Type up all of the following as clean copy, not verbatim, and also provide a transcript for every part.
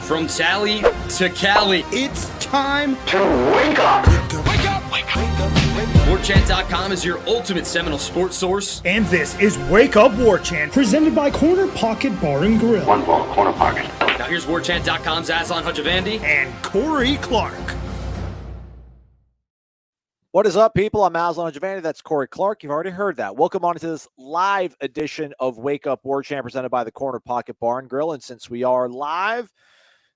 From Tally to Cali, It's time to wake up. Wake up! Wake up! Warchant.com is your ultimate Seminole sports source. And this is Wake Up Warchant, presented by Corner Pocket Bar and Grill. One ball, corner pocket. Now here's Warchant.com's Aslan Hajavandi And Corey Clark. What is up, people? I'm Aslan Hajavandi. That's Corey Clark. You've already heard that. Welcome on to this live edition of Wake Up Warchant, presented by the Corner Pocket Bar and Grill. And since we are live,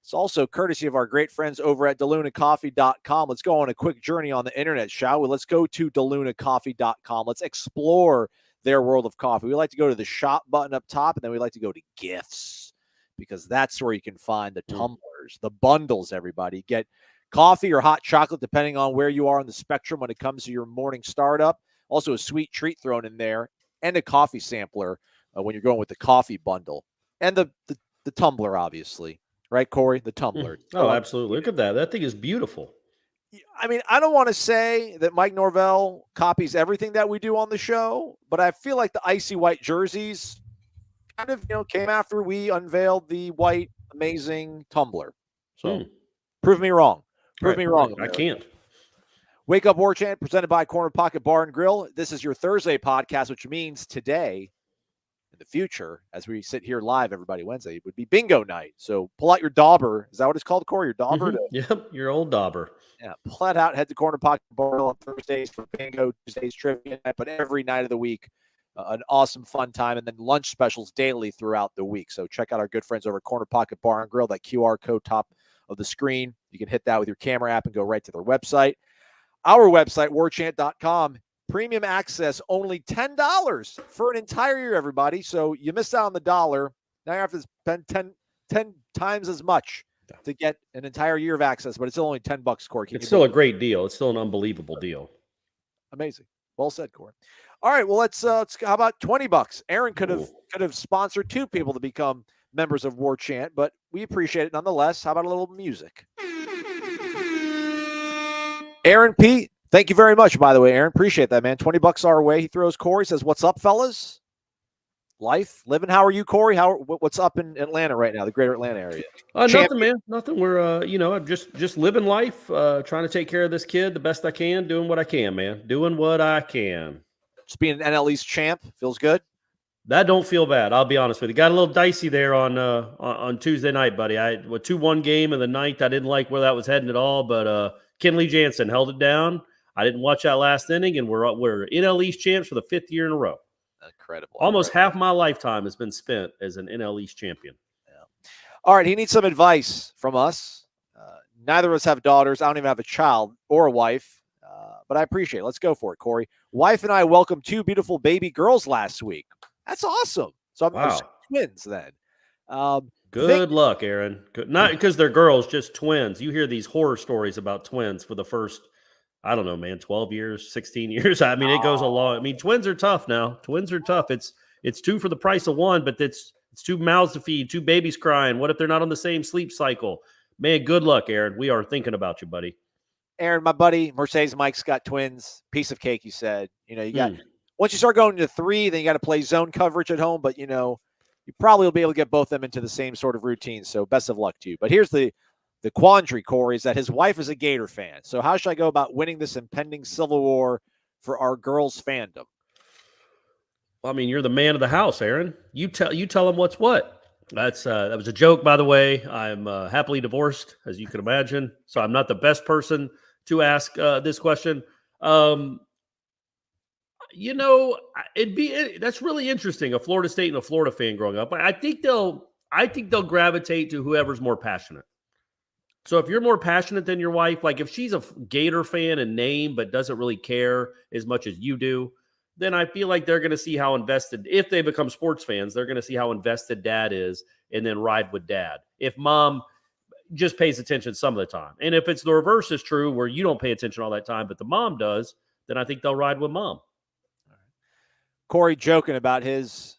it's also courtesy of our great friends over at DeLunaCoffee.com. Let's go on a quick journey on the internet, shall we? Let's go to DeLunaCoffee.com. Let's explore their world of coffee. We like to go to the shop button up top, and then we like to go to gifts, because that's where you can find the tumblers, the bundles, everybody. Get coffee or hot chocolate, depending on where you are on the spectrum when it comes to your morning startup. Also a sweet treat thrown in there, and a coffee sampler when you're going with the coffee bundle. And the tumbler, obviously. Right, Corey? The tumbler. Oh, absolutely. Look at that. That thing is beautiful. I mean, I don't want to say that Mike Norvell copies everything that we do on the show, but I feel like the icy white jerseys kind of, came after we unveiled the white, amazing tumbler. So prove me wrong. Prove me wrong. I can't. Wake Up Warchant, presented by Corner Pocket Bar and Grill. This is your Thursday podcast, which means today, in the future, as we sit here live, everybody, Wednesday, it would be bingo night. So pull out your dauber. Is that what it's called, Corey? Your dauber? Yep, your old dauber. Yeah, pull it out. Head to Corner Pocket Bar on Thursdays for bingo, Tuesdays trivia night, but every night of the week, an awesome, fun time, and then lunch specials daily throughout the week. So check out our good friends over at Corner Pocket Bar and Grill. That QR code top of the screen. You can hit that with your camera app and go right to their website. Our website, warchant.com. Premium access, only $10 for an entire year, everybody. So you missed out on the dollar. Now you have to spend 10 times as much to get an entire year of access, but it's still only $10, Corey. It's still a great deal. It's still an unbelievable deal. Amazing. Well said, Corey. All right, well, let's how about $20? Aaron could have sponsored two people to become members of Warchant, but we appreciate it nonetheless. How about a little music? Aaron P., thank you very much, by the way, Aaron. Appreciate that, man. $20 our way. He throws Corey, says, "What's up, fellas? Life, living. How are you, Corey? What's up in Atlanta right now, the greater Atlanta area?" Nothing, man. Nothing. We're, I'm just living life, trying to take care of this kid the best I can, doing what I can, man. Doing what I can. Just being an NL East champ feels good. That don't feel bad. I'll be honest with you. Got a little dicey there on Tuesday night, buddy. A 2-1 game in the ninth. I didn't like where that was heading at all, but Kenley Jansen held it down. I didn't watch that last inning, and we're NL East champs for the 5th year in a row. Incredible. Almost half my lifetime has been spent as an NL East champion. Yeah. All right, he needs some advice from us. Neither of us have daughters. I don't even have a child or a wife, but I appreciate it. Let's go for it, Corey. Wife and I welcomed 2 beautiful baby girls last week. That's awesome. So I'm twins then. Good luck, Aaron. Not because they're girls, just twins. You hear these horror stories about twins for the first, I don't know, man, 12 years, 16 years. I mean, it goes a long. I mean, twins are tough now. Twins are tough. It's 2 for the price of 1, but it's 2 mouths to feed, 2 babies crying. What if they're not on the same sleep cycle? Man, good luck, Aaron. We are thinking about you, buddy. Aaron, my buddy, Mercedes Mike's got twins. Piece of cake, you said. You got once you start going to 3, then you got to play zone coverage at home, but you probably will be able to get both of them into the same sort of routine. So best of luck to you. But here's the quandary, Corey, is that his wife is a Gator fan. So how should I go about winning this impending civil war for our girls' fandom? Well, I mean, you're the man of the house, Aaron. You tell them what's what. That was a joke, by the way. I'm happily divorced, as you can imagine. So I'm not the best person to ask this question. That's really interesting. A Florida State and a Florida fan growing up. I think they'll gravitate to whoever's more passionate. So if you're more passionate than your wife, like if she's a Gator fan in name but doesn't really care as much as you do, then I feel like they're going to see how invested, if they become sports fans, they're going to see how invested dad is and then ride with dad. If mom just pays attention some of the time, and if it's the reverse is true where you don't pay attention all that time, but the mom does, then I think they'll ride with mom. Corey joking about his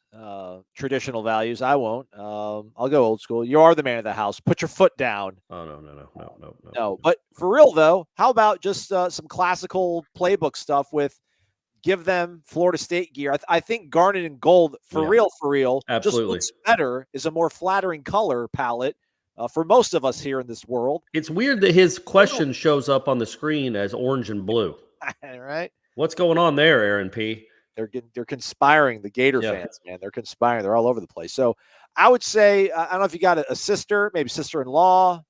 traditional values. I won't. I'll go old school. You are the man of the house. Put your foot down. Oh, no. No, but for real, though, how about just some classical playbook stuff with give them Florida State gear? I think garnet and gold, for real, absolutely just looks better, is a more flattering color palette for most of us here in this world. It's weird that his question shows up on the screen as orange and blue. Right? What's going on there, Aaron P? They're conspiring, the Gator fans, man. They're conspiring. They're all over the place. So I would say, I don't know if you got a sister, maybe sister-in-law,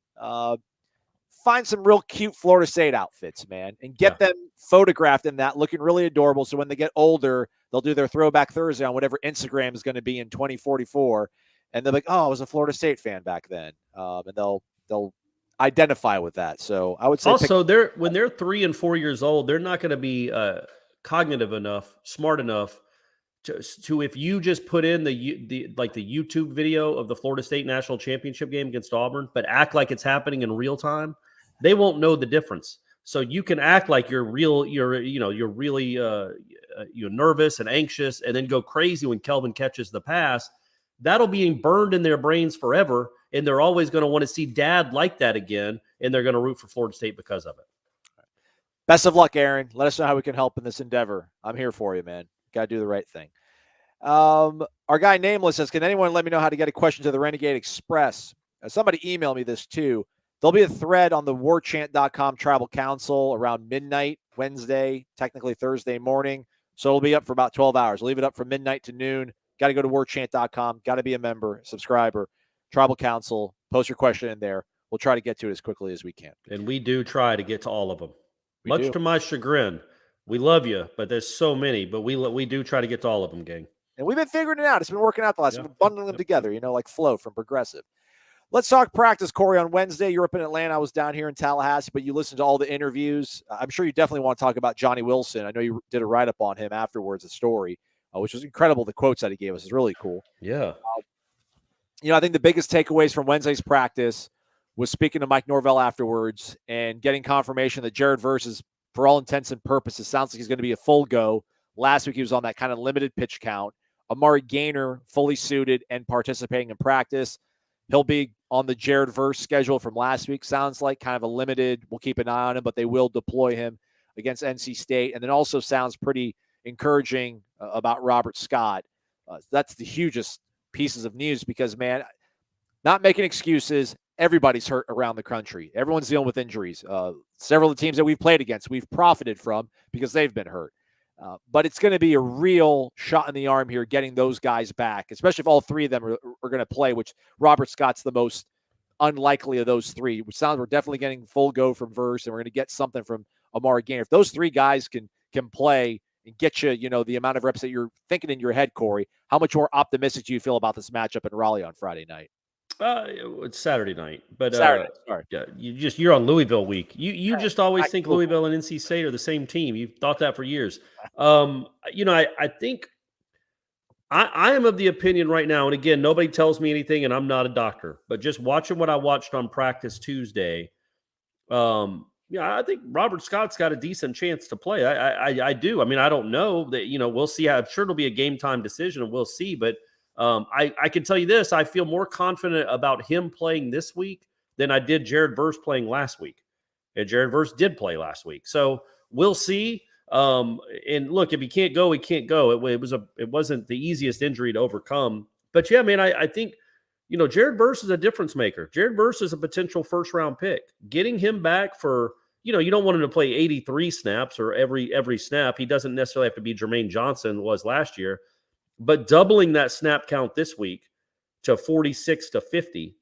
find some real cute Florida State outfits, man, and get them photographed in that, looking really adorable. So when they get older, they'll do their Throwback Thursday on whatever Instagram is going to be in 2044. And they're like, oh, I was a Florida State fan back then. And they'll identify with that. So I would say also when they're 3 and 4 years old, they're not going to be cognitive enough, smart enough to if you just put in the YouTube video of the Florida State national championship game against Auburn, but act like it's happening in real time, they won't know the difference. So you can act like you're really nervous and anxious, and then go crazy when Kelvin catches the pass. That'll be burned in their brains forever, and they're always going to want to see dad like that again, and they're going to root for Florida State because of it. Best of luck, Aaron. Let us know how we can help in this endeavor. I'm here for you, man. Got to do the right thing. Our guy Nameless says, can anyone let me know how to get a question to the Renegade Express? Somebody emailed me this too. There'll be a thread on the warchant.com travel council around midnight Wednesday, technically Thursday morning. So it'll be up for about 12 hours. We'll leave it up from midnight to noon. Got to go to warchant.com. Got to be a member, subscriber, tribal council. Post your question in there. We'll try to get to it as quickly as we can. And we do try to get to all of them. Much to my chagrin. We love you, but there's so many. But we do try to get to all of them, gang. And we've been figuring it out. It's been working out the last. We've been bundling them together, like Flo from Progressive. Let's talk practice, Corey. On Wednesday, you're up in Atlanta. I was down here in Tallahassee, but you listened to all the interviews. I'm sure you definitely want to talk about Johnny Wilson. I know you did a write-up on him afterwards, a story, which was incredible. The quotes that he gave us is really cool. Yeah. I think the biggest takeaways from Wednesday's practice was speaking to Mike Norvell afterwards and getting confirmation that Jared Verse is, for all intents and purposes, sounds like he's going to be a full go. Last week, he was on that kind of limited pitch count. Amari Gaynor, fully suited and participating in practice. He'll be on the Jared Verse schedule from last week. Sounds like kind of a limited, we'll keep an eye on him, but they will deploy him against NC State. And then also sounds pretty encouraging about Robert Scott. That's the hugest pieces of news because, man, not making excuses. Everybody's hurt around the country. Everyone's dealing with injuries. Several of the teams that we've played against, we've profited from because they've been hurt. But it's going to be a real shot in the arm here getting those guys back, especially if all three of them are going to play, which Robert Scott's the most unlikely of those three. Which sounds we're definitely getting full go from Verse, and we're going to get something from Amari Gaynor. If those three guys can play and get you, the amount of reps that you're thinking in your head, Corey, how much more optimistic do you feel about this matchup in Raleigh on Friday night? It's Saturday night, but Saturday. Sorry. Yeah, you're on Louisville week. You just always think Louisville and NC State are the same team. You've thought that for years. I think I am of the opinion right now, and again, nobody tells me anything, and I'm not a doctor, but just watching what I watched on practice Tuesday, I think Robert Scott's got a decent chance to play. I do. I mean, I don't know that. We'll see. I'm sure it'll be a game time decision, and we'll see, but. I can tell you this, I feel more confident about him playing this week than I did Jared Verse playing last week. And Jared Verse did play last week. So we'll see. And look, if he can't go, he can't go. It wasn't the easiest injury to overcome. But yeah, man, I think, Jared Verse is a difference maker. Jared Verse is a potential first round pick. Getting him back for, you don't want him to play 83 snaps or every snap. He doesn't necessarily have to be Jermaine Johnson was last year. But doubling that snap count this week to 46 to 50,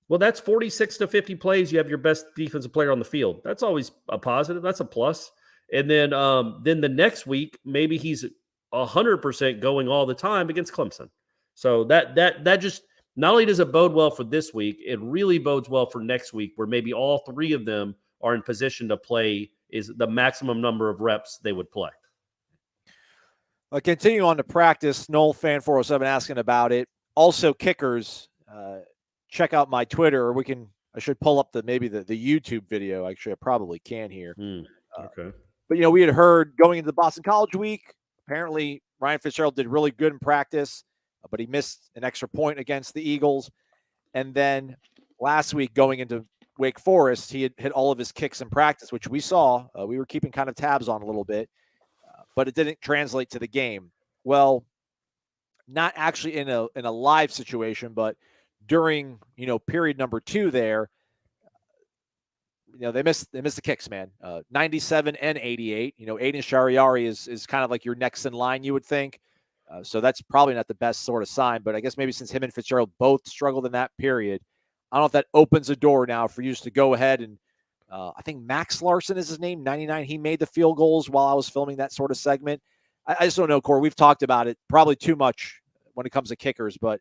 well, that's 46 to 50 plays. You have your best defensive player on the field. That's always a positive. That's a plus. And then the next week, maybe he's 100% going all the time against Clemson. So that just not only does it bode well for this week, it really bodes well for next week, where maybe all three of them are in position to play is the maximum number of reps they would play. Continue on to practice. Noel Fan 407 asking about it. Also, kickers. Check out my Twitter. I should pull up the YouTube video. Actually, I probably can here. Okay. But we had heard going into the Boston College week. Apparently, Ryan Fitzgerald did really good in practice, but he missed an extra point against the Eagles. And then last week, going into Wake Forest, he had hit all of his kicks in practice, which we saw. We were keeping kind of tabs on a little bit. But it didn't translate to the game. Well, not actually in a live situation, but during, period number 2 there, they missed the kicks, man. 97 and 88. Aiden Shariari is kind of like your next in line, you would think. So that's probably not the best sort of sign, but I guess maybe since him and Fitzgerald both struggled in that period, I don't know if that opens a door now for you to go ahead and I think Max Larson is his name, 99. He made the field goals while I was filming that sort of segment. I just don't know, Corey. We've talked about it probably too much when it comes to kickers, but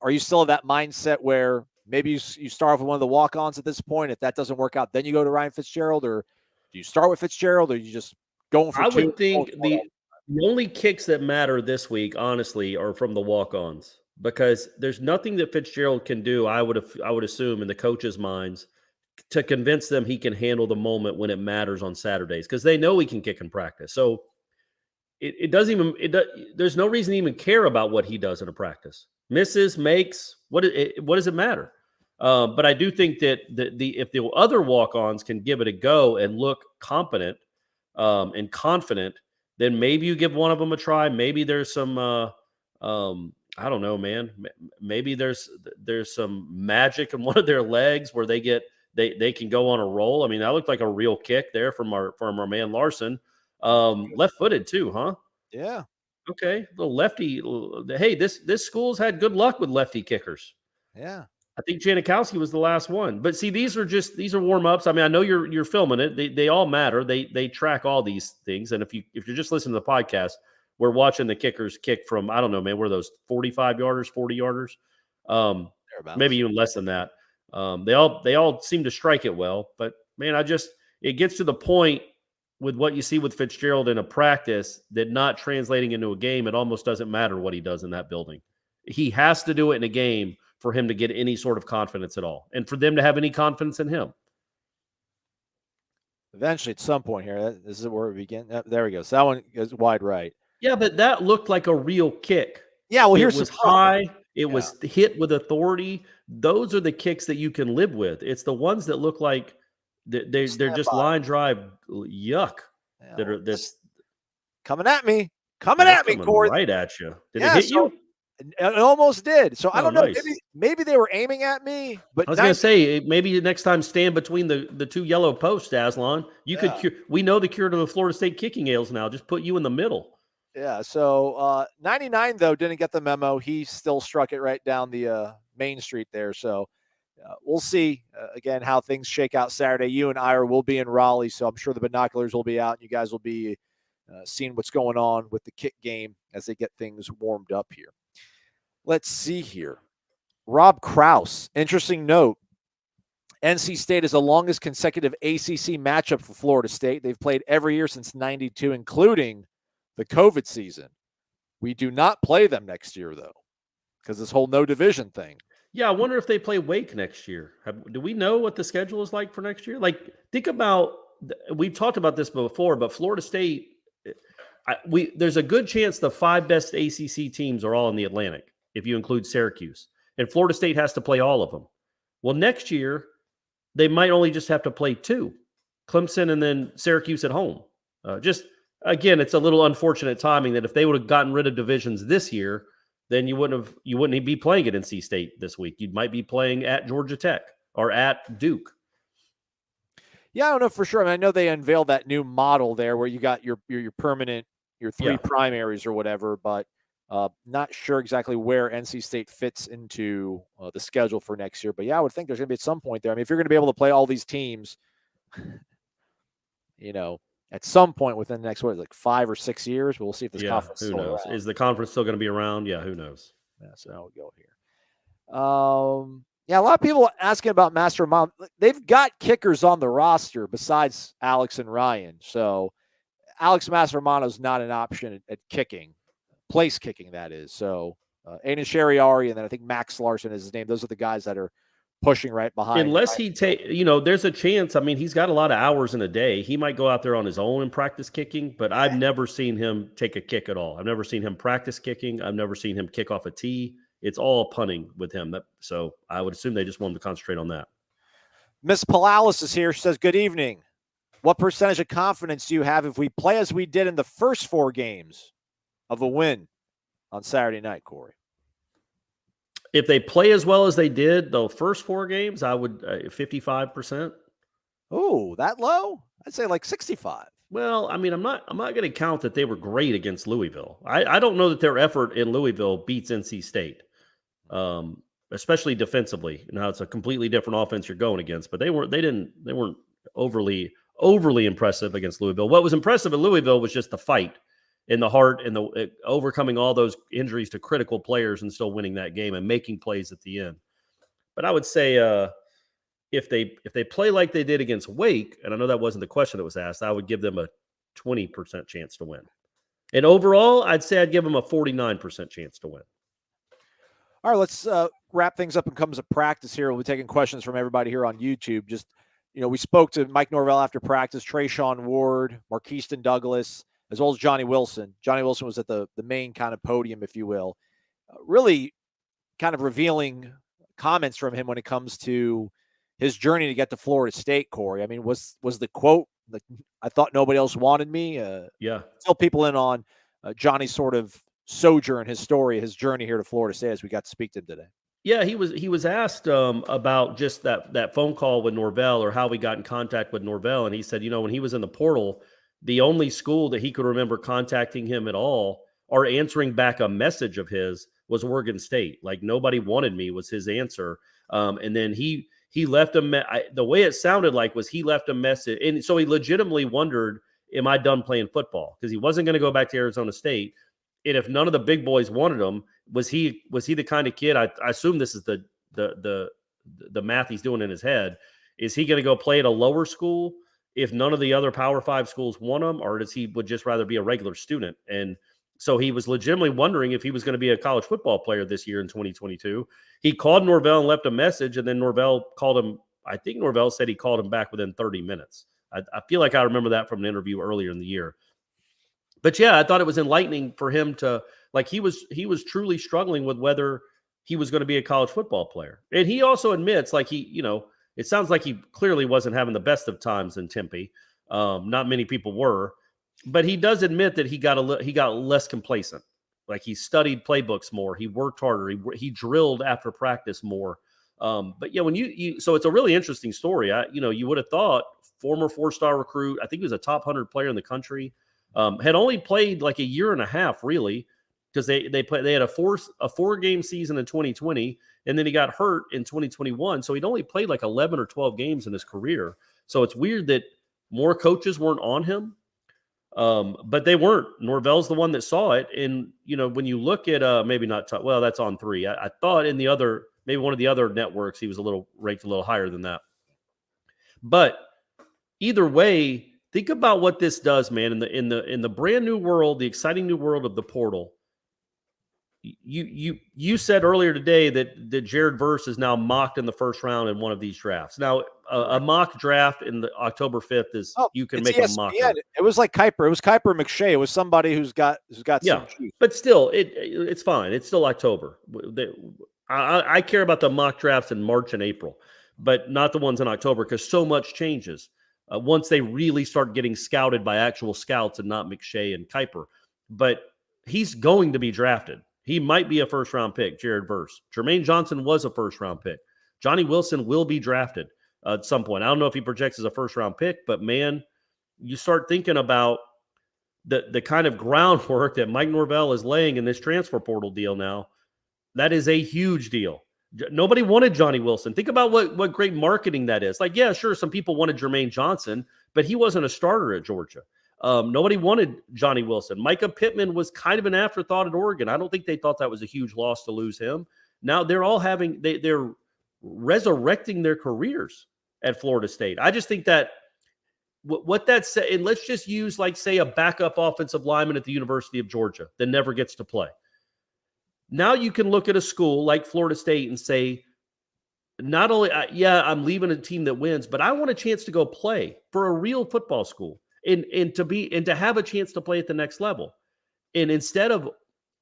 are you still in that mindset where maybe you start off with one of the walk-ons at this point? If that doesn't work out, then you go to Ryan Fitzgerald, or do you start with Fitzgerald, or you just going for two? I would think the only kicks that matter this week, honestly, are from the walk-ons, because there's nothing that Fitzgerald can do, I would assume, in the coaches' minds, to convince them he can handle the moment when it matters on Saturdays, because they know he can kick in practice. So there's no reason to even care about what he does in a practice. Misses, makes, what does it matter? But I do think that if the other walk-ons can give it a go and look competent and confident, then maybe you give one of them a try. Maybe there's some I don't know, man. Maybe there's some magic in one of their legs where they can go on a roll. I mean, that looked like a real kick there from our man Larson. Left-footed too, huh? Yeah. Okay, little lefty. Hey, this school's had good luck with lefty kickers. Yeah. I think Janikowski was the last one. But see, these are warm-ups. I mean, I know you're filming it. They all matter. They track all these things. And if you're just listening to the podcast, we're watching the kickers kick from, I don't know, man, what are those 45-yarders, 40-yarders? Maybe even less than that. They all seem to strike it well. But man, it gets to the point with what you see with Fitzgerald in a practice that not translating into a game, it almost doesn't matter what he does in that building. He has to do it in a game for him to get any sort of confidence at all, and for them to have any confidence in him. Eventually, at some point here, this is where we begin. There we go. So that one goes wide right. Yeah, but that looked like a real kick. Yeah, well, it was high. It was hit with authority. Those are the kicks that you can live with. It's the ones that look like they're just line drive yuck. Yeah, that's coming at me. Corey. Right at you. Did it hit you? It almost did. So I don't know. Nice. Maybe they were aiming at me. But I was going to say, maybe next time stand between the two yellow posts, Aslan. We know the cure to the Florida State kicking ails now. Just put you in the middle. Yeah. So 99 though didn't get the memo. He still struck it right down the main street there. So we'll see again how things shake out Saturday. You and Ira will be in Raleigh, so I'm sure the binoculars will be out, and you guys will be seeing what's going on with the kick game as they get things warmed up here. Let's see here. Rob Kraus, interesting note. NC State is the longest consecutive ACC matchup for Florida State. They've played every year since '92, including the COVID season. We do not play them next year, though, because this whole no division thing. Yeah, I wonder if they play Wake next year. Do we know what the schedule is like for next year? Like, think about, we've talked about this before, but Florida State, there's a good chance the 5 best ACC teams are all in the Atlantic, if you include Syracuse. And Florida State has to play all of them. Well, next year, they might only just have to play 2, Clemson and then Syracuse at home. Again, it's a little unfortunate timing that if they would have gotten rid of divisions this year, then you wouldn't be playing at NC State this week. You might be playing at Georgia Tech or at Duke. Yeah, I don't know for sure. I mean, I know they unveiled that new model there where you got your permanent, your 3 primaries or whatever, but not sure exactly where NC State fits into the schedule for next year. But yeah, I would think there's going to be at some point there. I mean, if you're going to be able to play all these teams, at some point within the next, 5 or 6 years, we'll see if this conference is still knows? around. Is the conference still going to be around? Yeah, who knows? Yeah, so how we go here. A lot of people asking about Mastermano. They've got kickers on the roster besides Alex and Ryan. So Alex Mastermano is not an option at kicking, place kicking, that is. So Aiden Shariari, and then I think Max Larson is his name. Those are the guys that are pushing right behind. Unless he there's a chance. I mean, he's got a lot of hours in a day. He might go out there on his own and practice kicking, but I've never seen him take a kick at all. I've never seen him practice kicking. I've never seen him kick off a tee. It's all punting with him. So I would assume they just want him to concentrate on that. Miss Palalis is here. She says, good evening. What percentage of confidence do you have if we play as we did in the first 4 games of a win on Saturday night, Corey? If they play as well as they did the first 4 games, I would 55%. Oh, that low? I'd say like 65. Well, I mean, I'm not going to count that they were great against Louisville. I don't know that their effort in Louisville beats NC State, especially defensively. Now it's a completely different offense you're going against, but they weren't overly impressive against Louisville. What was impressive at Louisville was just the fight in the heart and the overcoming all those injuries to critical players and still winning that game and making plays at the end. But I would say if they play like they did against Wake, and I know that wasn't the question that was asked, I would give them a 20% chance to win. And overall, I'd say I'd give them a 49% chance to win. All right, let's wrap things up and come to practice here. We'll be taking questions from everybody here on YouTube. Just, we spoke to Mike Norvell after practice, Trayshawn Ward, Marquiston Douglas, as well as Johnny Wilson. Johnny Wilson was at the main kind of podium, if you will. Really kind of revealing comments from him when it comes to his journey to get to Florida State, Corey. I mean, was the quote, I thought nobody else wanted me? Yeah. Fill people in on Johnny's sort of sojourn, his story, his journey here to Florida State as we got to speak to him today. Yeah, he was asked about just that phone call with Norvell or how we got in contact with Norvell. And he said, when he was in the portal, the only school that he could remember contacting him at all or answering back a message of his was Oregon State. Like, nobody wanted me was his answer. And then he left the way it sounded like was he left a message. And so he legitimately wondered, am I done playing football? Because he wasn't going to go back to Arizona State. And if none of the big boys wanted him, was he the kind of kid? I assume this is the math he's doing in his head. Is he going to go play at a lower school if none of the other Power 5 schools want him, or does he would just rather be a regular student? And so he was legitimately wondering if he was going to be a college football player this year in 2022. He called Norvell and left a message, and then Norvell called him. I think Norvell said he called him back within 30 minutes. I feel like I remember that from an interview earlier in the year. But yeah, I thought it was enlightening for him to, like, he was truly struggling with whether he was going to be a college football player. And he also admits, like, it sounds like he clearly wasn't having the best of times in Tempe. Not many people were, but he does admit that he got less complacent. Like, he studied playbooks more, he worked harder, he drilled after practice more. But yeah, when so it's a really interesting story. You would have thought former 4-star recruit, I think he was a top 100 player in the country. Had only played like a year and a half, really, because they had a 4-game season in 2020, and then he got hurt in 2021. So he'd only played like 11 or 12 games in his career. So it's weird that more coaches weren't on him, but they weren't. Norvell's the one that saw it, and when you look at that's on 3. I thought in the other, maybe one of the other networks, he was ranked a little higher than that. But either way, think about what this does, man. In the brand new world, the exciting new world of the portal. You said earlier today that Jared Verse is now mocked in the first round in one of these drafts. Now, a mock draft in the October 5th is you can make ESPN. A mock. It was like Kuiper. It was Kuiper McShay. It was somebody who's got some juice. But still, it's fine. It's still October. I care about the mock drafts in March and April, but not the ones in October, because so much changes once they really start getting scouted by actual scouts and not McShay and Kuiper. But he's going to be drafted. He might be a first-round pick, Jared Verse. Jermaine Johnson was a first-round pick. Johnny Wilson will be drafted at some point. I don't know if he projects as a first-round pick, but, man, you start thinking about the kind of groundwork that Mike Norvell is laying in this transfer portal deal now. That is a huge deal. Nobody wanted Johnny Wilson. Think about what great marketing that is. Like, yeah, sure, some people wanted Jermaine Johnson, but he wasn't a starter at Georgia. Nobody wanted Johnny Wilson. Micah Pittman was kind of an afterthought at Oregon. I don't think they thought that was a huge loss to lose him. Now they're all they're resurrecting their careers at Florida State. I just think that what that said, and let's just use, like, say, a backup offensive lineman at the University of Georgia that never gets to play. Now you can look at a school like Florida State and say, not only, I'm leaving a team that wins, but I want a chance to go play for a real football school. And to have a chance to play at the next level. And instead of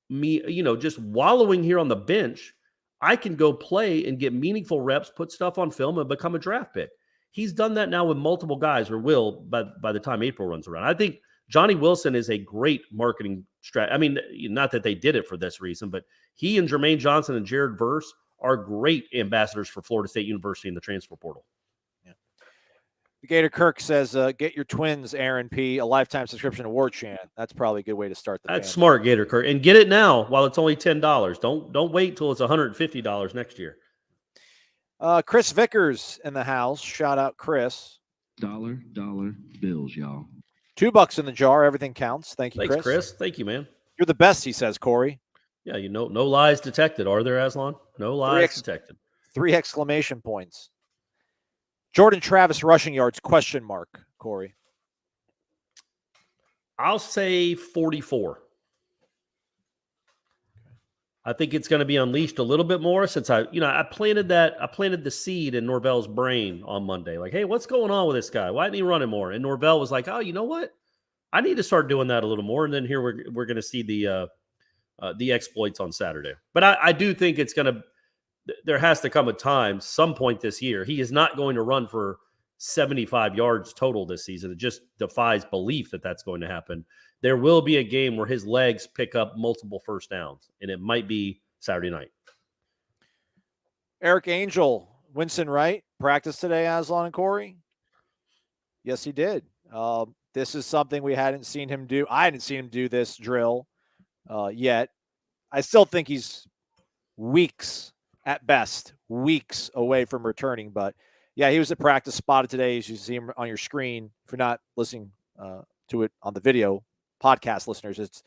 me, just wallowing here on the bench, I can go play and get meaningful reps, put stuff on film, and become a draft pick. He's done that now with multiple guys, or will by the time April runs around. I think Johnny Wilson is a great marketing strategy. I mean, not that they did it for this reason, but he and Jermaine Johnson and Jared Verse are great ambassadors for Florida State University in the transfer portal. Yeah. Gator Kirk says, get your twins, Aaron P., a lifetime subscription to Warchant. That's probably a good way to start the That's family. smart, Gator Kirk. And get it now while it's only $10. Don't wait till it's $150 next year. Chris Vickers in the house. Shout out, Chris. Dollar bills, y'all. $2 in the jar. Everything counts. Thank you, Thanks, Chris. Chris. Thank you, man. You're the best, he says, Corey. Yeah, no lies detected. Are there, Aslan? No lies detected. 3 exclamation points. Jordan Travis rushing yards, ? Corey. I'll say 44. I think it's going to be unleashed a little bit more since I planted the seed in Norvell's brain on Monday. Like, hey, what's going on with this guy? Why isn't he running more? And Norvell was like, oh, you know what? I need to start doing that a little more. And then here we're going to see the exploits on Saturday. But I do think there has to come a time, some point this year. He is not going to run for 75 yards total this season. It just defies belief that that's going to happen. There will be a game where his legs pick up multiple first downs, and it might be Saturday night. Eric Angel, Winston Wright, practice today, Aslan and Corey? Yes, he did. This is something we hadn't seen him do. I hadn't seen him do this drill yet. I still think he's weeks, at best, weeks away from returning. But, yeah, he was at practice, spotted today, as you see him on your screen. If you're not listening to it on the video, podcast listeners,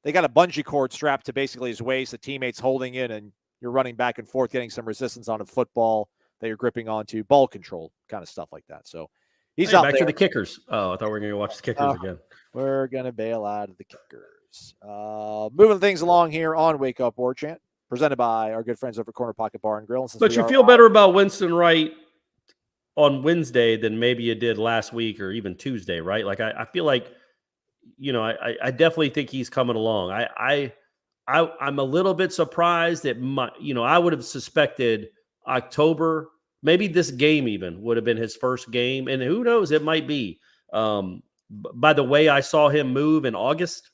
they got a bungee cord strapped to basically his waist, the teammates holding it, and you're running back and forth, getting some resistance on a football that you're gripping onto, ball control, kind of stuff like that. So he's out back there. to the kickers. Oh, I thought we were going to watch the kickers again. We're going to bail out of the kickers. Moving things along here on Wake Up Warchant, presented by our good friends over at Corner Pocket Bar and Grill. But you feel better about Winston Wright on Wednesday than maybe you did last week or even Tuesday, right? Like I feel like, I definitely think he's coming along. I'm a little bit surprised that I would have suspected October, maybe this game even would have been his first game, and who knows, it might be. By the way, I saw him move in August,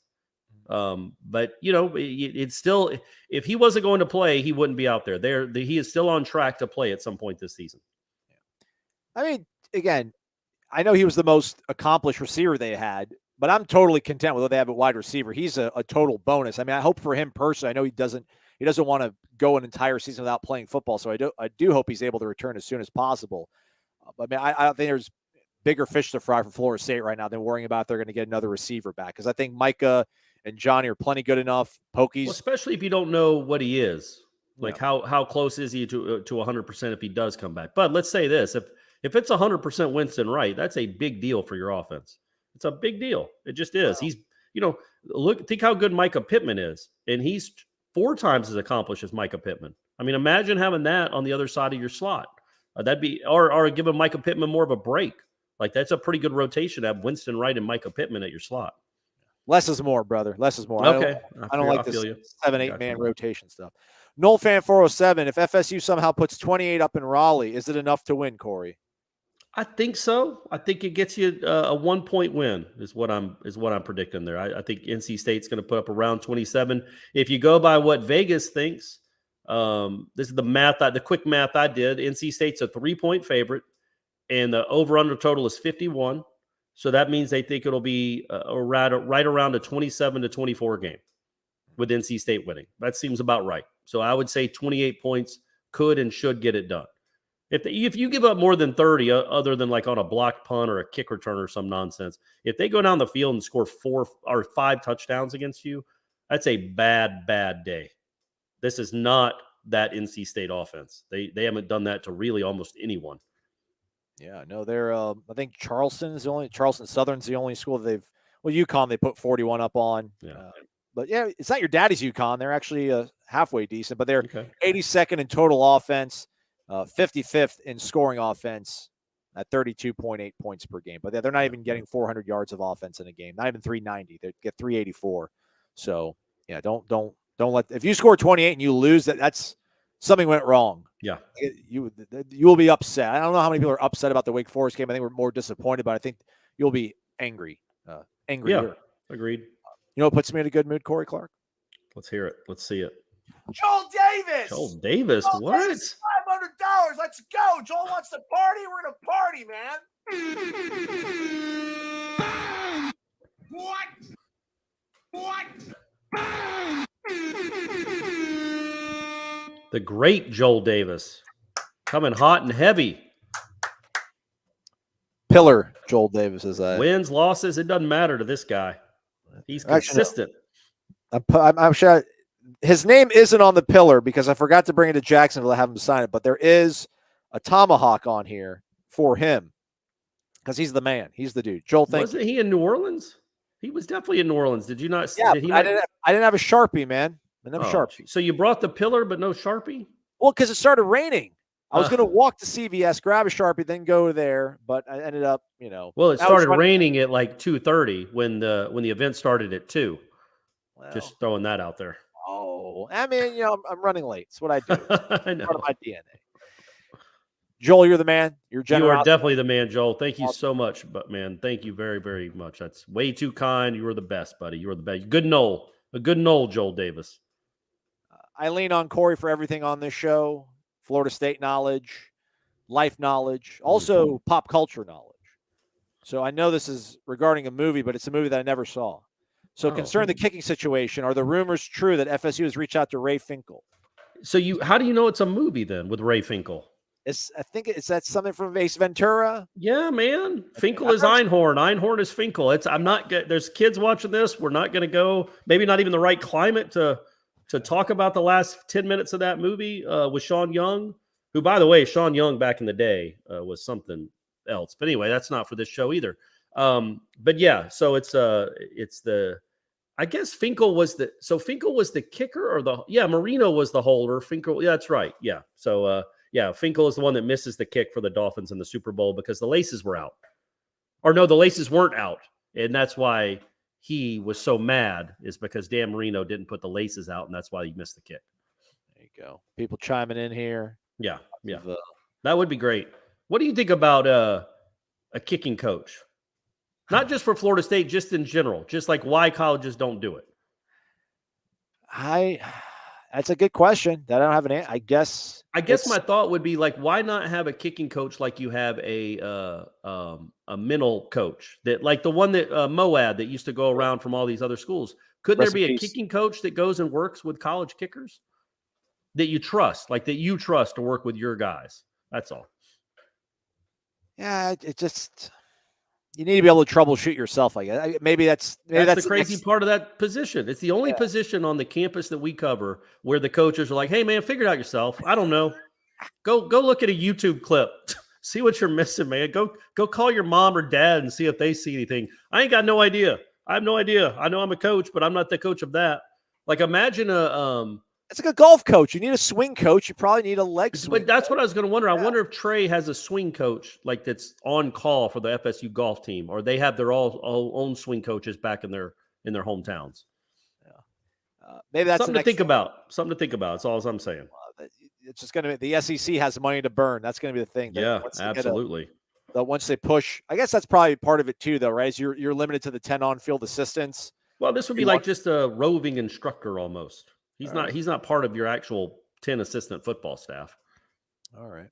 but it's still, if he wasn't going to play, he wouldn't be out there. He is still on track to play at some point this season. I mean, again, I know he was the most accomplished receiver they had, but I'm totally content with what they have at wide receiver. He's a total bonus. I mean, I hope for him personally. I know he doesn't want to go an entire season without playing football, so I do hope he's able to return as soon as possible. But I mean, I think there's bigger fish to fry for Florida State right now than worrying about if they're going to get another receiver back, because I think Micah and Johnny are plenty good enough. Pokey's, well, especially if you don't know what he is, like how close is he to 100% if he does come back. But let's say this: if it's 100% Winston Wright, that's a big deal for your offense. It's a big deal. It just is. Wow. He's, think how good Micah Pittman is. And he's 4 times as accomplished as Micah Pittman. I mean, imagine having that on the other side of your slot. That'd be, or giving Micah Pittman more of a break. Like, that's a pretty good rotation to have Winston Wright and Micah Pittman at your slot. Less is more, brother. Less is more. Okay. I don't like this 7-8-man rotation stuff. Noel Fan 407, if FSU somehow puts 28 up in Raleigh, is it enough to win, Corey? I think so. I think it gets you a 1-point win is what I'm predicting there. I think NC State's going to put up around 27. If you go by what Vegas thinks, this is the quick math I did. NC State's a 3-point favorite, and the over/under total is 51. So that means they think it'll be right around a 27-24 game with NC State winning. That seems about right. So I would say 28 points could and should get it done. If you give up more than 30, other than like on a blocked punt or a kick return or some nonsense, if they go down the field and score 4 or 5 touchdowns against you, that's a bad day. This is not that NC State offense. They haven't done that to really almost anyone. Yeah, no, they're. I think Charleston Southern's the only school that UConn they put 41 up on. Yeah. But yeah, it's not your daddy's UConn. They're actually halfway decent, but they're 82nd in total offense. 55th in scoring offense at 32.8 points per game. But they're not even getting 400 yards of offense in a game. Not even 390. They get 384. So, yeah, don't let – if you score 28 and you lose, that's something went wrong. Yeah. You will be upset. I don't know how many people are upset about the Wake Forest game. I think we're more disappointed, but I think you'll be angry angrier. Yeah, agreed. You know what puts me in a good mood, Corey Clark? Let's hear it. Let's see it. Joel Davis. Joel Davis, what? Davis, $500. Let's go. Joel wants to party. We're gonna party, man. What? The great Joel Davis, coming hot and heavy. Pillar Joel Davis is Wins, losses, it doesn't matter to this guy. He's consistent. I'm sure his name isn't on the pillar because I forgot to bring it to Jacksonville to have him sign it, but there is a tomahawk on here for him because he's the man. He's the dude. Joel, thank you. Wasn't he in New Orleans? He was definitely in New Orleans. Did you not? Yeah, did he I didn't have a Sharpie, man. I didn't have a Sharpie. So you brought the pillar, but no Sharpie? Well, because it started raining. I was going to walk to CVS, grab a Sharpie, then go there, but I ended up, Well, it started raining at like 2:30 when the event started at 2. Well, Just throwing that out there. Oh, I mean, I'm running late. It's what I do. I know. Part of my DNA. Joel, you're the man. You're You are definitely the man, Joel. Thank you so much, but man, thank you very, very much. That's way too kind. You were the best, buddy. You were the best. Good Nole. A good Nole, Joel Davis. I lean on Corey for everything on this show. Florida State knowledge, life knowledge, also pop culture knowledge. So I know this is regarding a movie, but it's a movie that I never saw. So concerning the kicking situation, are the rumors true that FSU has reached out to Ray Finkel? So how do you know it's a movie then with Ray Finkel? I think it's that something from Ace Ventura. Yeah, man. Finkel is Einhorn. Einhorn is Finkel. I'm not good. There's kids watching this. We're not going to go, maybe not even the right climate to talk about the last 10 minutes of that movie with Sean Young, who, by the way, Sean Young back in the day was something else. But anyway, that's not for this show either. But yeah, so it's I guess Finkel was the kicker Marino was the holder. Finkel, yeah, that's right. Yeah. So Finkel is the one that misses the kick for the Dolphins in the Super Bowl because the laces were out. Or no, the laces weren't out. And that's why he was so mad, is because Dan Marino didn't put the laces out, and that's why he missed the kick. There you go. People chiming in here. Yeah. That would be great. What do you think about a kicking coach? Not just for Florida State, just in general. Just like why colleges don't do it. That's a good question. That I don't have an answer. I guess my thought would be like, why not have a kicking coach like you have a mental coach, that like the one that Moab that used to go around from all these other schools? Couldn't there be a kicking coach that goes and works with college kickers that you trust to work with your guys? That's all. Yeah, you need to be able to troubleshoot yourself. I guess maybe that's the crazy part of that position. It's the only position on the campus that we cover where the coaches are like, "Hey, man, figure it out yourself. I don't know. Go look at a YouTube clip. See what you're missing, man. Go call your mom or dad and see if they see anything. I ain't got no idea. I have no idea. I know I'm a coach, but I'm not the coach of that. Like, imagine it's like a golf coach. You need a swing coach. You probably need a leg swing. But that's what I was going to wonder. I wonder if Trey has a swing coach like that's on call for the FSU golf team, or they have their all own swing coaches back in their hometowns. Yeah, maybe that's something to think about. Something to think about. That's all I'm saying. It's just going to be the SEC has money to burn. That's going to be the thing. Yeah, absolutely. Once they push, I guess that's probably part of it too, though, right? You're limited to the 10 on-field assistants. Well, this would be like just a roving instructor almost. He's not part of your actual 10 assistant football staff. All right.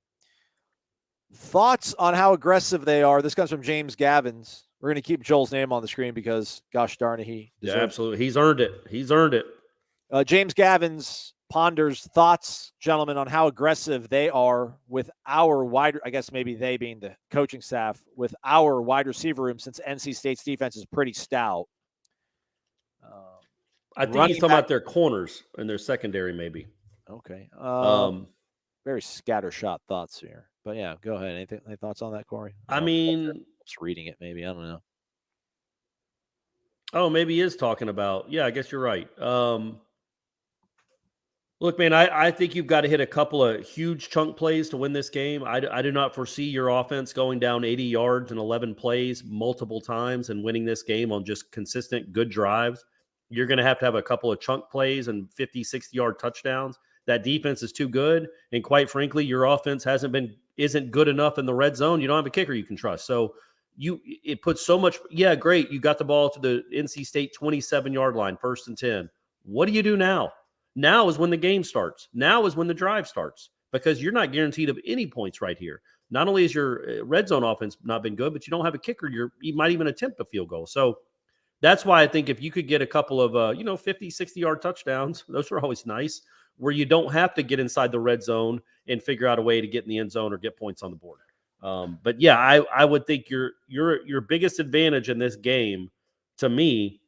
Thoughts on how aggressive they are? This comes from James Gavins. We're going to keep Joel's name on the screen because, gosh darn it, he deserves it. Absolutely. He's earned it. James Gavins ponders thoughts, gentlemen, on how aggressive they are with our I guess maybe they being the coaching staff, with our wide receiver room, since NC State's defense is pretty stout. I think he's talking about their corners and their secondary, maybe. Okay. Very scattershot thoughts here. But yeah, go ahead. Any thoughts on that, Corey? I mean, just reading it, maybe. I don't know. Oh, maybe he is talking about. Yeah, I guess you're right. Look, man, I think you've got to hit a couple of huge chunk plays to win this game. I do not foresee your offense going down 80 yards in 11 plays multiple times and winning this game on just consistent good drives. You're going to have a couple of chunk plays and 50, 60-yard touchdowns. That defense is too good. And quite frankly, your offense isn't good enough in the red zone. You don't have a kicker you can trust. So it puts so much. Yeah, great. You got the ball to the NC State 27-yard line, 1st and 10. What do you do now? Now is when the game starts. Now is when the drive starts, because you're not guaranteed of any points right here. Not only is your red zone offense not been good, but you don't have a kicker. You might even attempt a field goal. So that's why I think if you could get a couple of 50, 60-yard touchdowns, those are always nice, where you don't have to get inside the red zone and figure out a way to get in the end zone or get points on the board. But yeah, I would think your biggest advantage in this game, to me,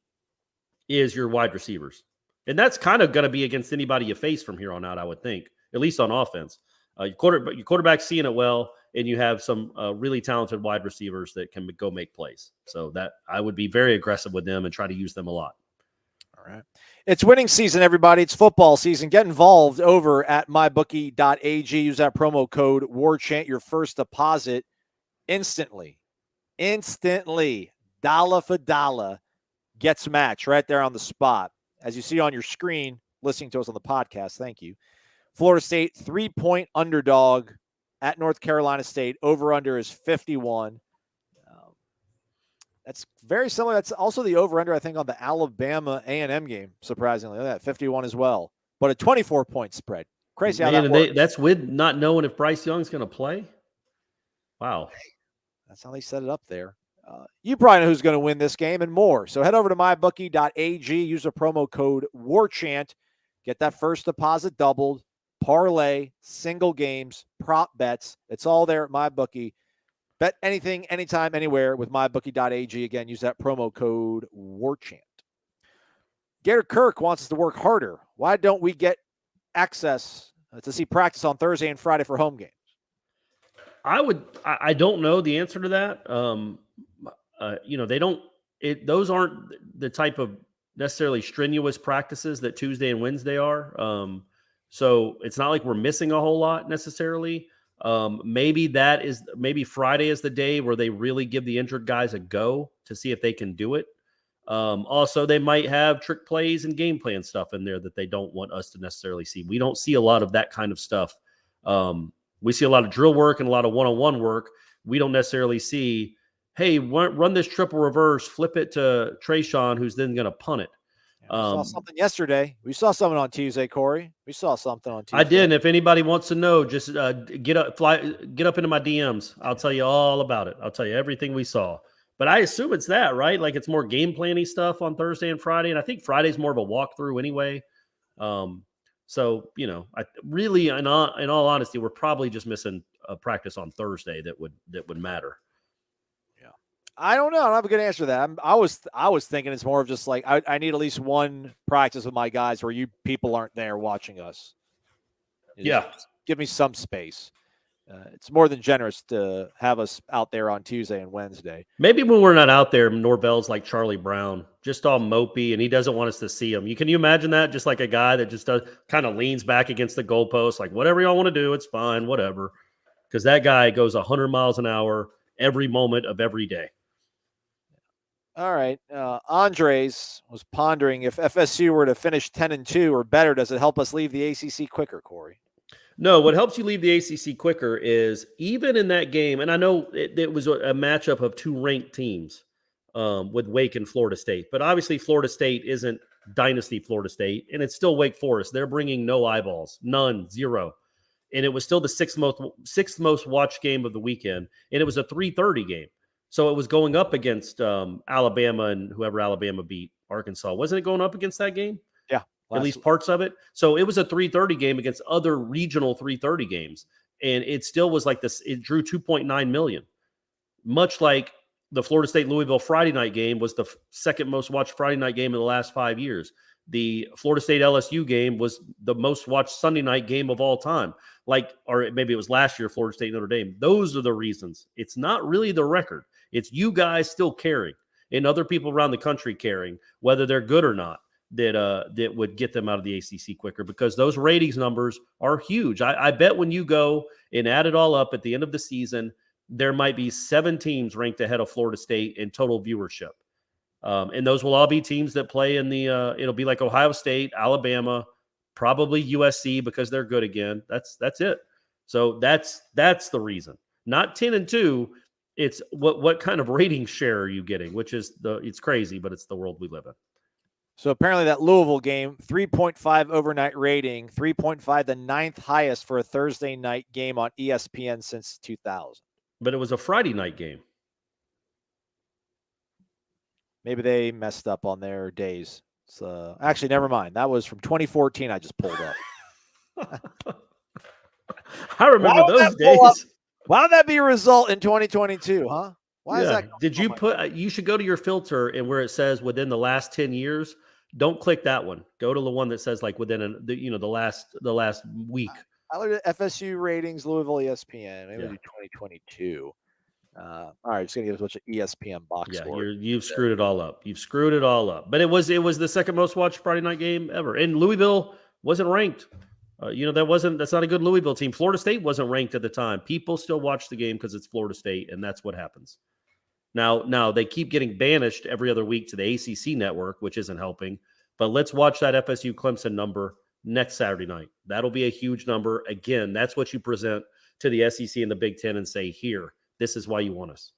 is your wide receivers. And that's kind of going to be against anybody you face from here on out, I would think, at least on offense. Your quarterback's seeing it well, and you have some really talented wide receivers that can go make plays. So that I would be very aggressive with them and try to use them a lot. All right. It's winning season, everybody. It's football season. Get involved over at mybookie.ag. Use that promo code WARCHANT. Your first deposit instantly, dollar for dollar, gets matched right there on the spot. As you see on your screen, listening to us on the podcast, thank you. Florida State, 3-point underdog at North Carolina State. Over-under is 51. That's very similar. That's also the over-under, I think, on the Alabama A&M game, surprisingly. Look at that, 51 as well. But a 24-point spread. Crazy how that works. That's with not knowing if Bryce Young's going to play? Wow. That's how they set it up there. You probably know who's going to win this game and more. So head over to mybookie.ag. Use the promo code WARCHANT. Get that first deposit doubled. Parlay, single games, prop bets. It's all there at MyBookie. Bet anything, anytime, anywhere with mybookie.ag. Again, use that promo code WARCHANT. Gator Kirk wants us to work harder. Why don't we get access to see practice on Thursday and Friday for home games? I don't know the answer to that. Those aren't the type of necessarily strenuous practices that Tuesday and Wednesday are. So it's not like we're missing a whole lot necessarily. Maybe Friday is the day where they really give the injured guys a go to see if they can do it. Also, they might have trick plays and game plan stuff in there that they don't want us to necessarily see. We don't see a lot of that kind of stuff. We see a lot of drill work and a lot of one-on-one work. We don't necessarily see, hey, run this triple reverse, flip it to Trayshawn, who's then going to punt it. We saw something yesterday. We saw something on Tuesday, Corey. We saw something on Tuesday. I did. And if anybody wants to know, just get up into my DMs. I'll tell you all about it. I'll tell you everything we saw. But I assume it's that, right? Like it's more game planning stuff on Thursday and Friday. And I think Friday's more of a walkthrough anyway. So, I really, in all honesty, we're probably just missing a practice on Thursday that would matter. I don't know. I don't have a good answer to that. I was thinking it's more of just like I need at least one practice with my guys where you people aren't there watching us. Just give me some space. It's more than generous to have us out there on Tuesday and Wednesday. Maybe when we're not out there, Norvell's like Charlie Brown, just all mopey, and he doesn't want us to see him. Can you imagine that? Just like a guy that just kind of leans back against the goalpost, like whatever y'all want to do, it's fine, whatever. Because that guy goes 100 miles an hour every moment of every day. All right. Andres was pondering if FSU were to finish 10-2 or better, does it help us leave the ACC quicker, Corey? No, what helps you leave the ACC quicker is even in that game, and I know it was a matchup of two ranked teams with Wake and Florida State, but obviously Florida State isn't dynasty Florida State, and it's still Wake Forest. They're bringing no eyeballs, none, zero. And it was still the sixth most watched game of the weekend, and it was a 3:30 game. So it was going up against Alabama and whoever Alabama beat, Arkansas. Wasn't it going up against that game? Yeah. At least parts of it. So it was a 3:30 game against other regional 3:30 games. And it still was like this. It drew 2.9 million. Much like the Florida State-Louisville Friday night game was the second most watched Friday night game in the last 5 years. The Florida State-LSU game was the most watched Sunday night game of all time. Or maybe it was last year, Florida State-Notre Dame. Those are the reasons. It's not really the record. It's you guys still caring and other people around the country caring, whether they're good or not, that would get them out of the ACC quicker because those ratings numbers are huge. I bet when you go and add it all up at the end of the season, there might be 7 teams ranked ahead of Florida State in total viewership. And those will all be teams that play in the it'll be like Ohio State, Alabama, probably USC because they're good again. That's it. So that's the reason. Not 10-2. It's what kind of rating share are you getting? Which is it's crazy, but it's the world we live in. So apparently that Louisville game, 3.5 overnight rating, 3.5, the 9th highest for a Thursday night game on ESPN since 2000. But it was a Friday night game. Maybe they messed up on their days. So actually, never mind. That was from 2014. I just pulled up. I remember those days. Why would that be a result in 2022, huh? Why is that? Did you put? You should go to your filter and where it says within the last 10 years. Don't click that one. Go to the one that says like within the last week. I looked at FSU ratings, Louisville, ESPN. Maybe do 2022. All right, just gonna give us a bunch of ESPN box score. You've screwed it all up. You've screwed it all up. But it was the second most watched Friday night game ever. And Louisville wasn't ranked. That's not a good Louisville team. Florida State wasn't ranked at the time. People still watch the game because it's Florida State, and that's what happens. Now they keep getting banished every other week to the ACC network, which isn't helping. But let's watch that FSU Clemson number next Saturday night. That'll be a huge number. Again, that's what you present to the SEC and the Big Ten and say, here, this is why you want us.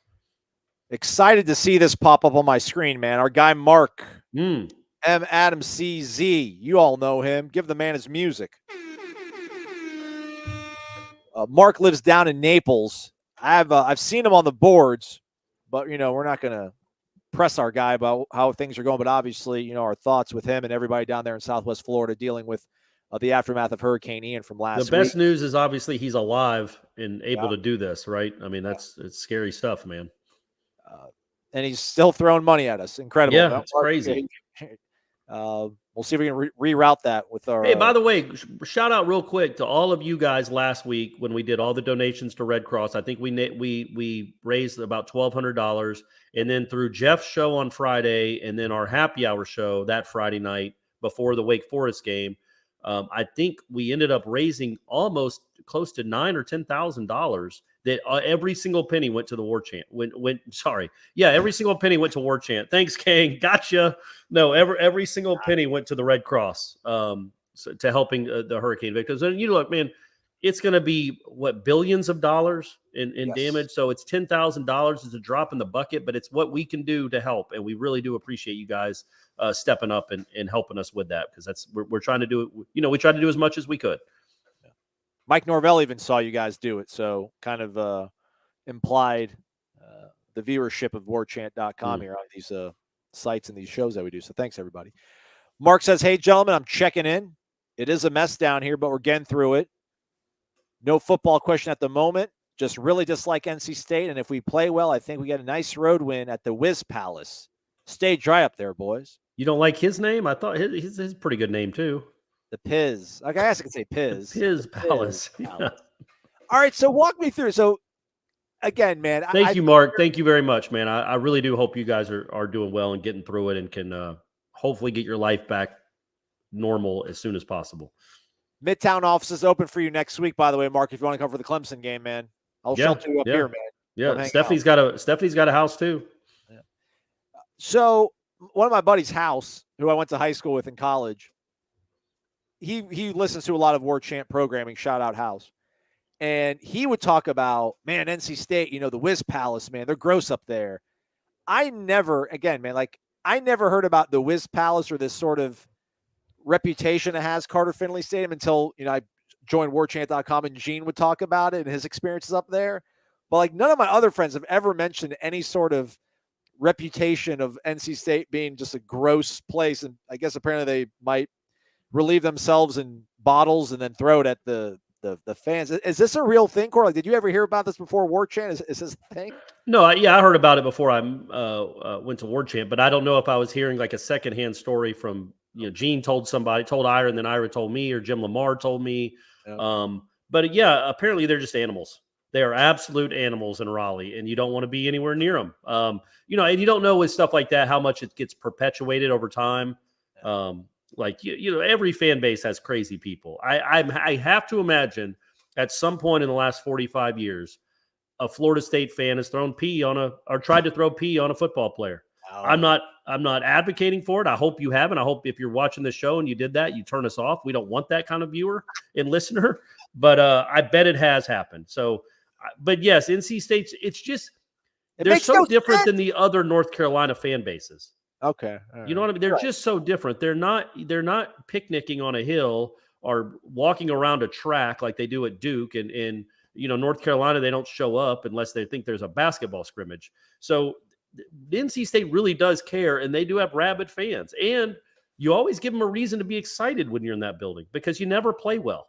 Excited to see this pop up on my screen, man. Our guy Mark, M. Adams CZ. You all know him. Give the man his music. Mark lives down in Naples. I've seen him on the boards. But, we're not going to press our guy about how things are going. But obviously, our thoughts with him and everybody down there in Southwest Florida dealing with the aftermath of Hurricane Ian from last week. The best news is obviously he's alive and able to do this, right? I mean, it's scary stuff, man. And he's still throwing money at us. Incredible. Yeah, it's crazy. We'll see if we can reroute that with our. Hey, by the way, shout out real quick to all of you guys last week when we did all the donations to Red Cross. I think we raised about $1,200, and then through Jeff's show on Friday, and then our happy hour show that Friday night before the Wake Forest game, I think we ended up raising almost close to $9,000 or $10,000. That every single penny went to the war chant. Every single penny went to war chant. Thanks, Kang. Gotcha. No, every single penny went to the Red Cross to helping the hurricane victims. And look, man, it's going to be billions of dollars in damage. So it's $10,000 is a drop in the bucket, but it's what we can do to help, and we really do appreciate you guys stepping up and helping us with that, because we're trying to do it. We tried to do as much as we could. Mike Norvell even saw you guys do it, so kind of implied the viewership of warchant.com here on these sites and these shows that we do. So thanks, everybody. Mark says, hey, gentlemen, I'm checking in. It is a mess down here, but we're getting through it. No football question at the moment. Just really dislike NC State, and if we play well, I think we get a nice road win at the Whiz Palace. Stay dry up there, boys. You don't like his name? I thought his a pretty good name, too. The Piz. I guess I could say Piz. Piz Palace. Yeah. All right, so walk me through. So, again, man. Thank you, Mark. Thank you very much, man. I really do hope you guys are doing well and getting through it and can hopefully get your life back normal as soon as possible. Midtown office is open for you next week, by the way, Mark, if you want to come for the Clemson game, man. I'll shelter you up here, man. Yeah, Stephanie's got a house, too. Yeah. So, one of my buddy's house, who I went to high school with in college, he listens to a lot of War Chant programming, shout out House. And he would talk about, man, NC State, the Whiz Palace, man, they're gross up there. I never heard about the Whiz Palace or this sort of reputation it has, Carter Finley Stadium, until, I joined warchant.com and Gene would talk about it and his experiences up there. But none of my other friends have ever mentioned any sort of reputation of NC State being just a gross place. And I guess apparently they might relieve themselves in bottles and then throw it at the fans. Is this a real thing, Corey? Did you ever hear about this before War Chant? Is this a thing? No, I heard about it before I went to War Chant, but I don't know if I was hearing a secondhand story from, Gene told Ira, and then Ira told me, or Jim Lamar told me. Yeah. But apparently they're just animals. They are absolute animals in Raleigh, and you don't want to be anywhere near them. And you don't know with stuff like that how much it gets perpetuated over time. Every fan base has crazy people. I have to imagine at some point in the last 45 years, a Florida State fan has thrown pee or tried to throw pee on a football player. Oh. I'm not advocating for it. I hope you haven't. I hope if you're watching this show and you did that, you turn us off. We don't want that kind of viewer and listener, but I bet it has happened. So, but yes, NC State's, it's just, They're so different than the other North Carolina fan bases. Okay. You know what I mean? They're just so different. They're not picnicking on a hill or walking around a track like they do at Duke. And North Carolina, they don't show up unless they think there's a basketball scrimmage. So the NC State really does care, and they do have rabid fans. And you always give them a reason to be excited when you're in that building because you never play well.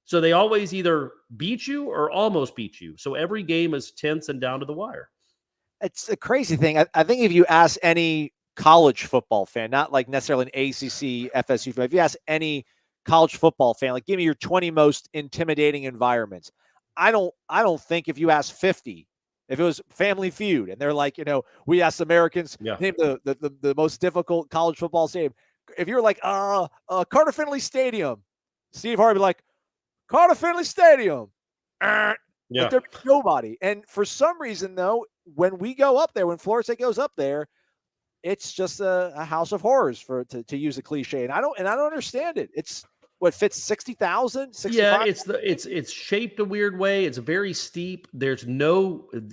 So they always either beat you or almost beat you. So every game is tense and down to the wire. It's a crazy thing. I think if you ask any college football fan, not like necessarily an ACC, FSU fan, if you ask any college football fan, like give me your 20 most intimidating environments. I don't think if you ask 50, if it was Family Feud and they're like, we asked Americans name the most difficult college football stadium. If you're like, Carter Finley Stadium, Steve Harvey like Carter Finley Stadium. Like there'd be nobody. And for some reason, though, when we go up there, when Florida State goes up there, it's just a house of horrors to use a cliche. And I don't understand it. It's what fits 60,000, 65. Yeah, it's shaped a weird way. It's very steep. There's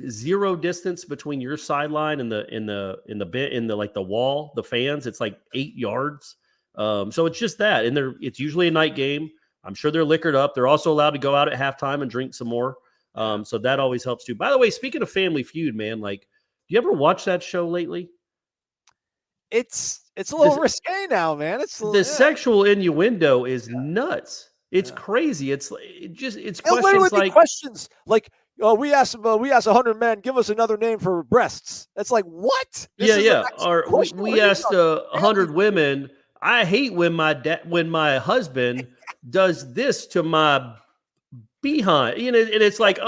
zero distance between your sideline and the wall, the fans. It's like 8 yards. So it's just that. And it's usually a night game. I'm sure they're liquored up. They're also allowed to go out at halftime and drink some more. So that always helps too. By the way, speaking of Family Feud, man, like, do you ever watch that show lately? It's a little risque now, man. Sexual innuendo is nuts. It's crazy. It's questions like questions like, we asked 100 men, give us another name for breasts. It's like, what? Or we asked 100 women. I hate when my husband does this to my behind, and it's like,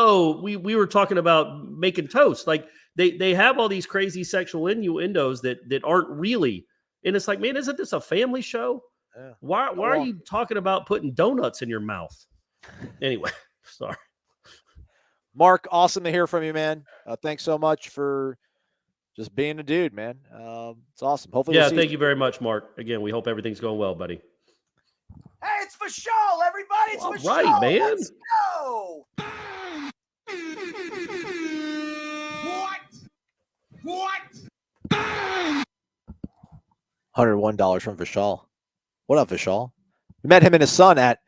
we were talking about making toast. Like they have all these crazy sexual innuendos that aren't really. And it's like, man, isn't this a family show? Yeah. Why are you talking about putting donuts in your mouth? Anyway, sorry. Mark, awesome to hear from you, man. Thanks so much for just being a dude, man. It's awesome. Hopefully, thank you very much, Mark. Again, we hope everything's going well, buddy. Hey, it's Vishal, everybody. It's Vishal. Right, man. Let's go. What? $101 from Vishal. What up, Vishal? We met him and his son at,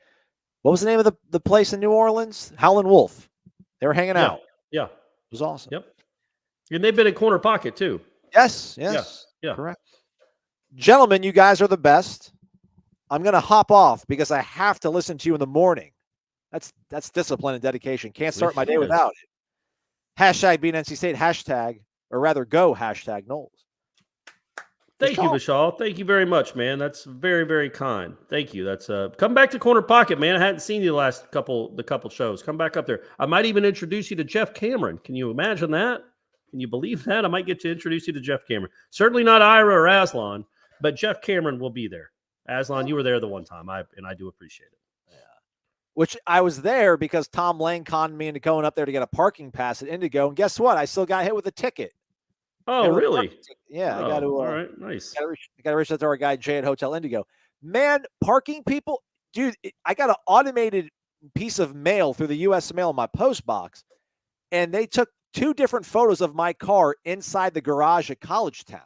what was the name of the place in New Orleans? Howlin' Wolf. They were hanging out. Yeah. It was awesome. Yep. And they've been in Corner Pocket too. Yes. Yeah. Correct. Gentlemen, you guys are the best. I'm going to hop off because I have to listen to you in the morning. That's discipline and dedication. Can't start my day without it. Hashtag beat NC State. Go hashtag Noles. Thank you, Vishal. Thank you very much, man. That's very, very kind. Thank you. That's come back to Corner Pocket, man. I hadn't seen you the couple shows. Come back up there. I might even introduce you to Jeff Cameron. Can you imagine that? Can you believe that? I might get to introduce you to Jeff Cameron. Certainly not Ira or Aslan, but Jeff Cameron will be there. Aslan, you were there the one time, I do appreciate it. Yeah. Which I was there because Tom Lane conned me into going up there to get a parking pass at Indigo, and guess what? I still got hit with a ticket. Oh, really? Yeah, I got to. All right, nice. I got to reach out to our guy Jay at Hotel Indigo. Man, parking people, dude. I got an automated piece of mail through the U.S. mail in my post box, and they took 2 different photos of my car inside the garage at College Town.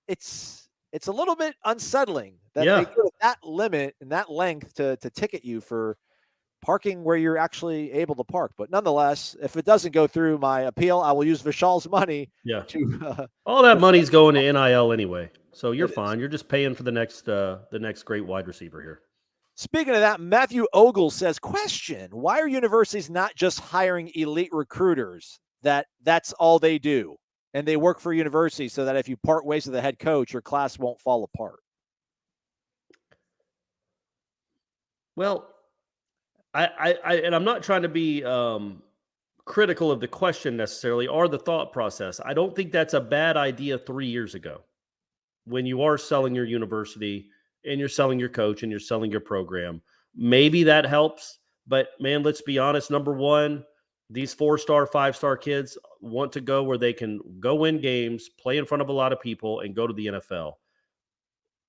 It's a little bit unsettling that they go to that limit and that length to ticket you for parking where you're actually able to park. But nonetheless, if it doesn't go through my appeal, I will use Vishal's money. Yeah. To all that money's going to NIL anyway, so you're fine. You're just paying for the next great wide receiver here. Speaking of that, Matthew Ogle says, question, why are universities not just hiring elite recruiters that's all they do? And they work for universities so that if you part ways with the head coach, your class won't fall apart. Well, I'm not trying to be critical of the question necessarily or the thought process. I don't think that's a bad idea 3 years ago when you are selling your university and you're selling your coach and you're selling your program. Maybe that helps, but man, let's be honest. Number one, these 4-star, 5-star kids want to go where they can go win games, play in front of a lot of people, and go to the NFL.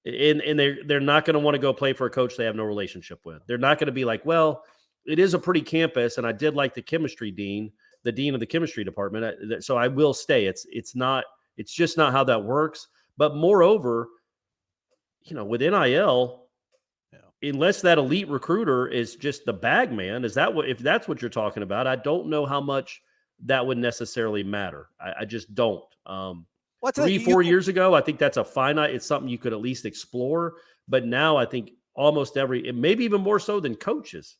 And they're not going to want to go play for a coach they have no relationship with. They're not going to be like, well, it is a pretty campus, and I did like the chemistry dean, the dean of the chemistry department. So I will stay. It's just not how that works. But moreover, with NIL, unless that elite recruiter is just the bag man, if that's what you're talking about, I don't know how much that would necessarily matter. I just don't. 3-4 years ago, I think that's a finite. It's something you could at least explore. But now I think almost maybe even more so than coaches.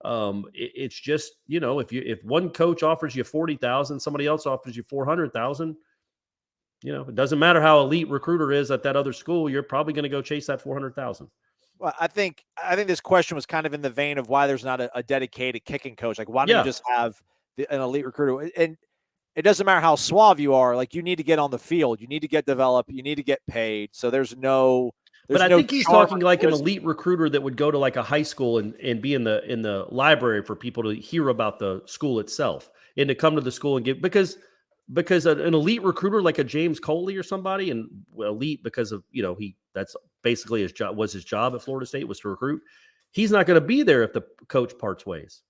It's just, if one coach offers you 40,000, somebody else offers you 400,000, it doesn't matter how elite recruiter is at that other school. You're probably going to go chase that 400,000. Well, I think this question was kind of in the vein of why there's not a dedicated kicking coach. Like, why don't you just have an elite recruiter? And it doesn't matter how suave you are. Like, you need to get on the field. You need to get developed. You need to get paid. So there's no. But I think he's talking like an elite recruiter that would go to like a high school and be in the library for people to hear about the school itself and to come to the school and get because an elite recruiter like a James Coley or somebody, and elite because of that's basically his job at Florida State was to recruit. He's not going to be there if the coach parts ways.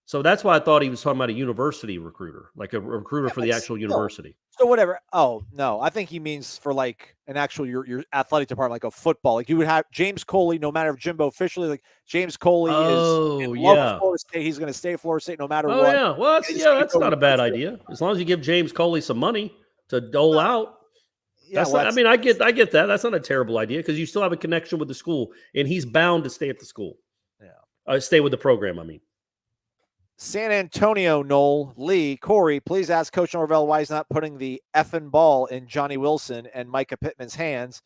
So that's why I thought he was talking about a university recruiter, like a recruiter for the actual university. So whatever. Oh, no. I think he means for like an actual your athletic department, like a football. Like you would have James Coley, no matter if Jimbo officially, like James Coley is in love with Florida State. He's going to stay at Florida State no matter what. Yeah. Well, that's not a bad idea. As long as you give James Coley some money to dole out. Yeah, I get that. That's not a terrible idea because you still have a connection with the school and he's bound to stay at the school. Yeah. Stay with the program, I mean. San Antonio, Noel, Lee, Corey, please ask Coach Norvell why he's not putting the effing ball in Johnny Wilson and Micah Pittman's hands,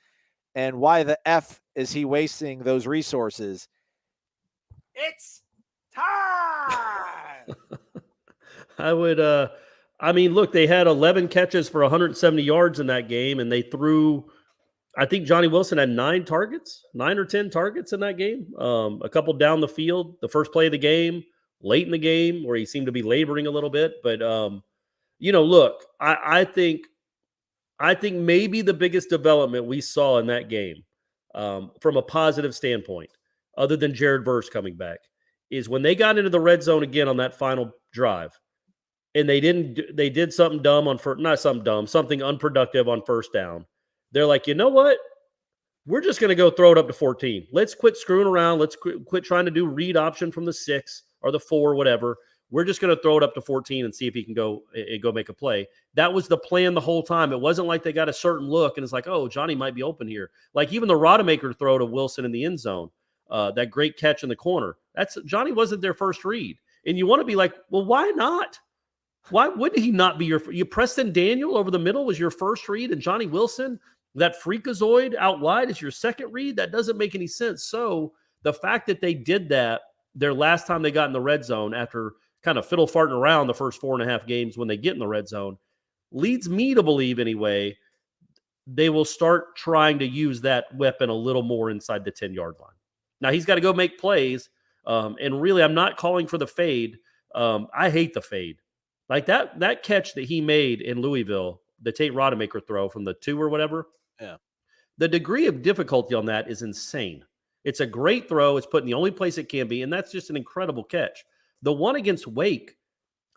and why the F is he wasting those resources? It's time! Look, they had 11 catches for 170 yards in that game, and they threw, I think Johnny Wilson had 9 or 10 targets in that game, a couple down the field, the first play of the game, late in the game where he seemed to be laboring a little bit. But, look, I think maybe the biggest development we saw in that game from a positive standpoint, other than Jared Verse coming back, is when they got into the red zone again on that final drive and they did something dumb something unproductive on first down. They're like, you know what? We're just going to go throw it up to 14. Let's quit screwing around. Let's quit trying to do read option from the 6 or the 4, whatever. We're just going to throw it up to 14 and see if he can go make a play. That was the plan the whole time. It wasn't like they got a certain look and it's like, oh, Johnny might be open here. Like even the Rodemaker throw to Wilson in the end zone, that great catch in the corner. Johnny wasn't their first read. And you want to be like, well, why not? Why wouldn't he not be you Preston Daniel over the middle was your first read and Johnny Wilson, that freakazoid out wide is your second read? That doesn't make any sense. So the fact that they did that their last time they got in the red zone after kind of fiddle farting around the first 4.5 games when they get in the red zone leads me to believe anyway, they will start trying to use that weapon a little more inside the 10-yard line. Now he's got to go make plays. And really, I'm not calling for the fade. I hate the fade. Like that catch that he made in Louisville, the Tate Rodemaker throw from the 2 or whatever. Yeah. The degree of difficulty on that is insane. It's a great throw. It's put in the only place it can be, and that's just an incredible catch. The one against Wake,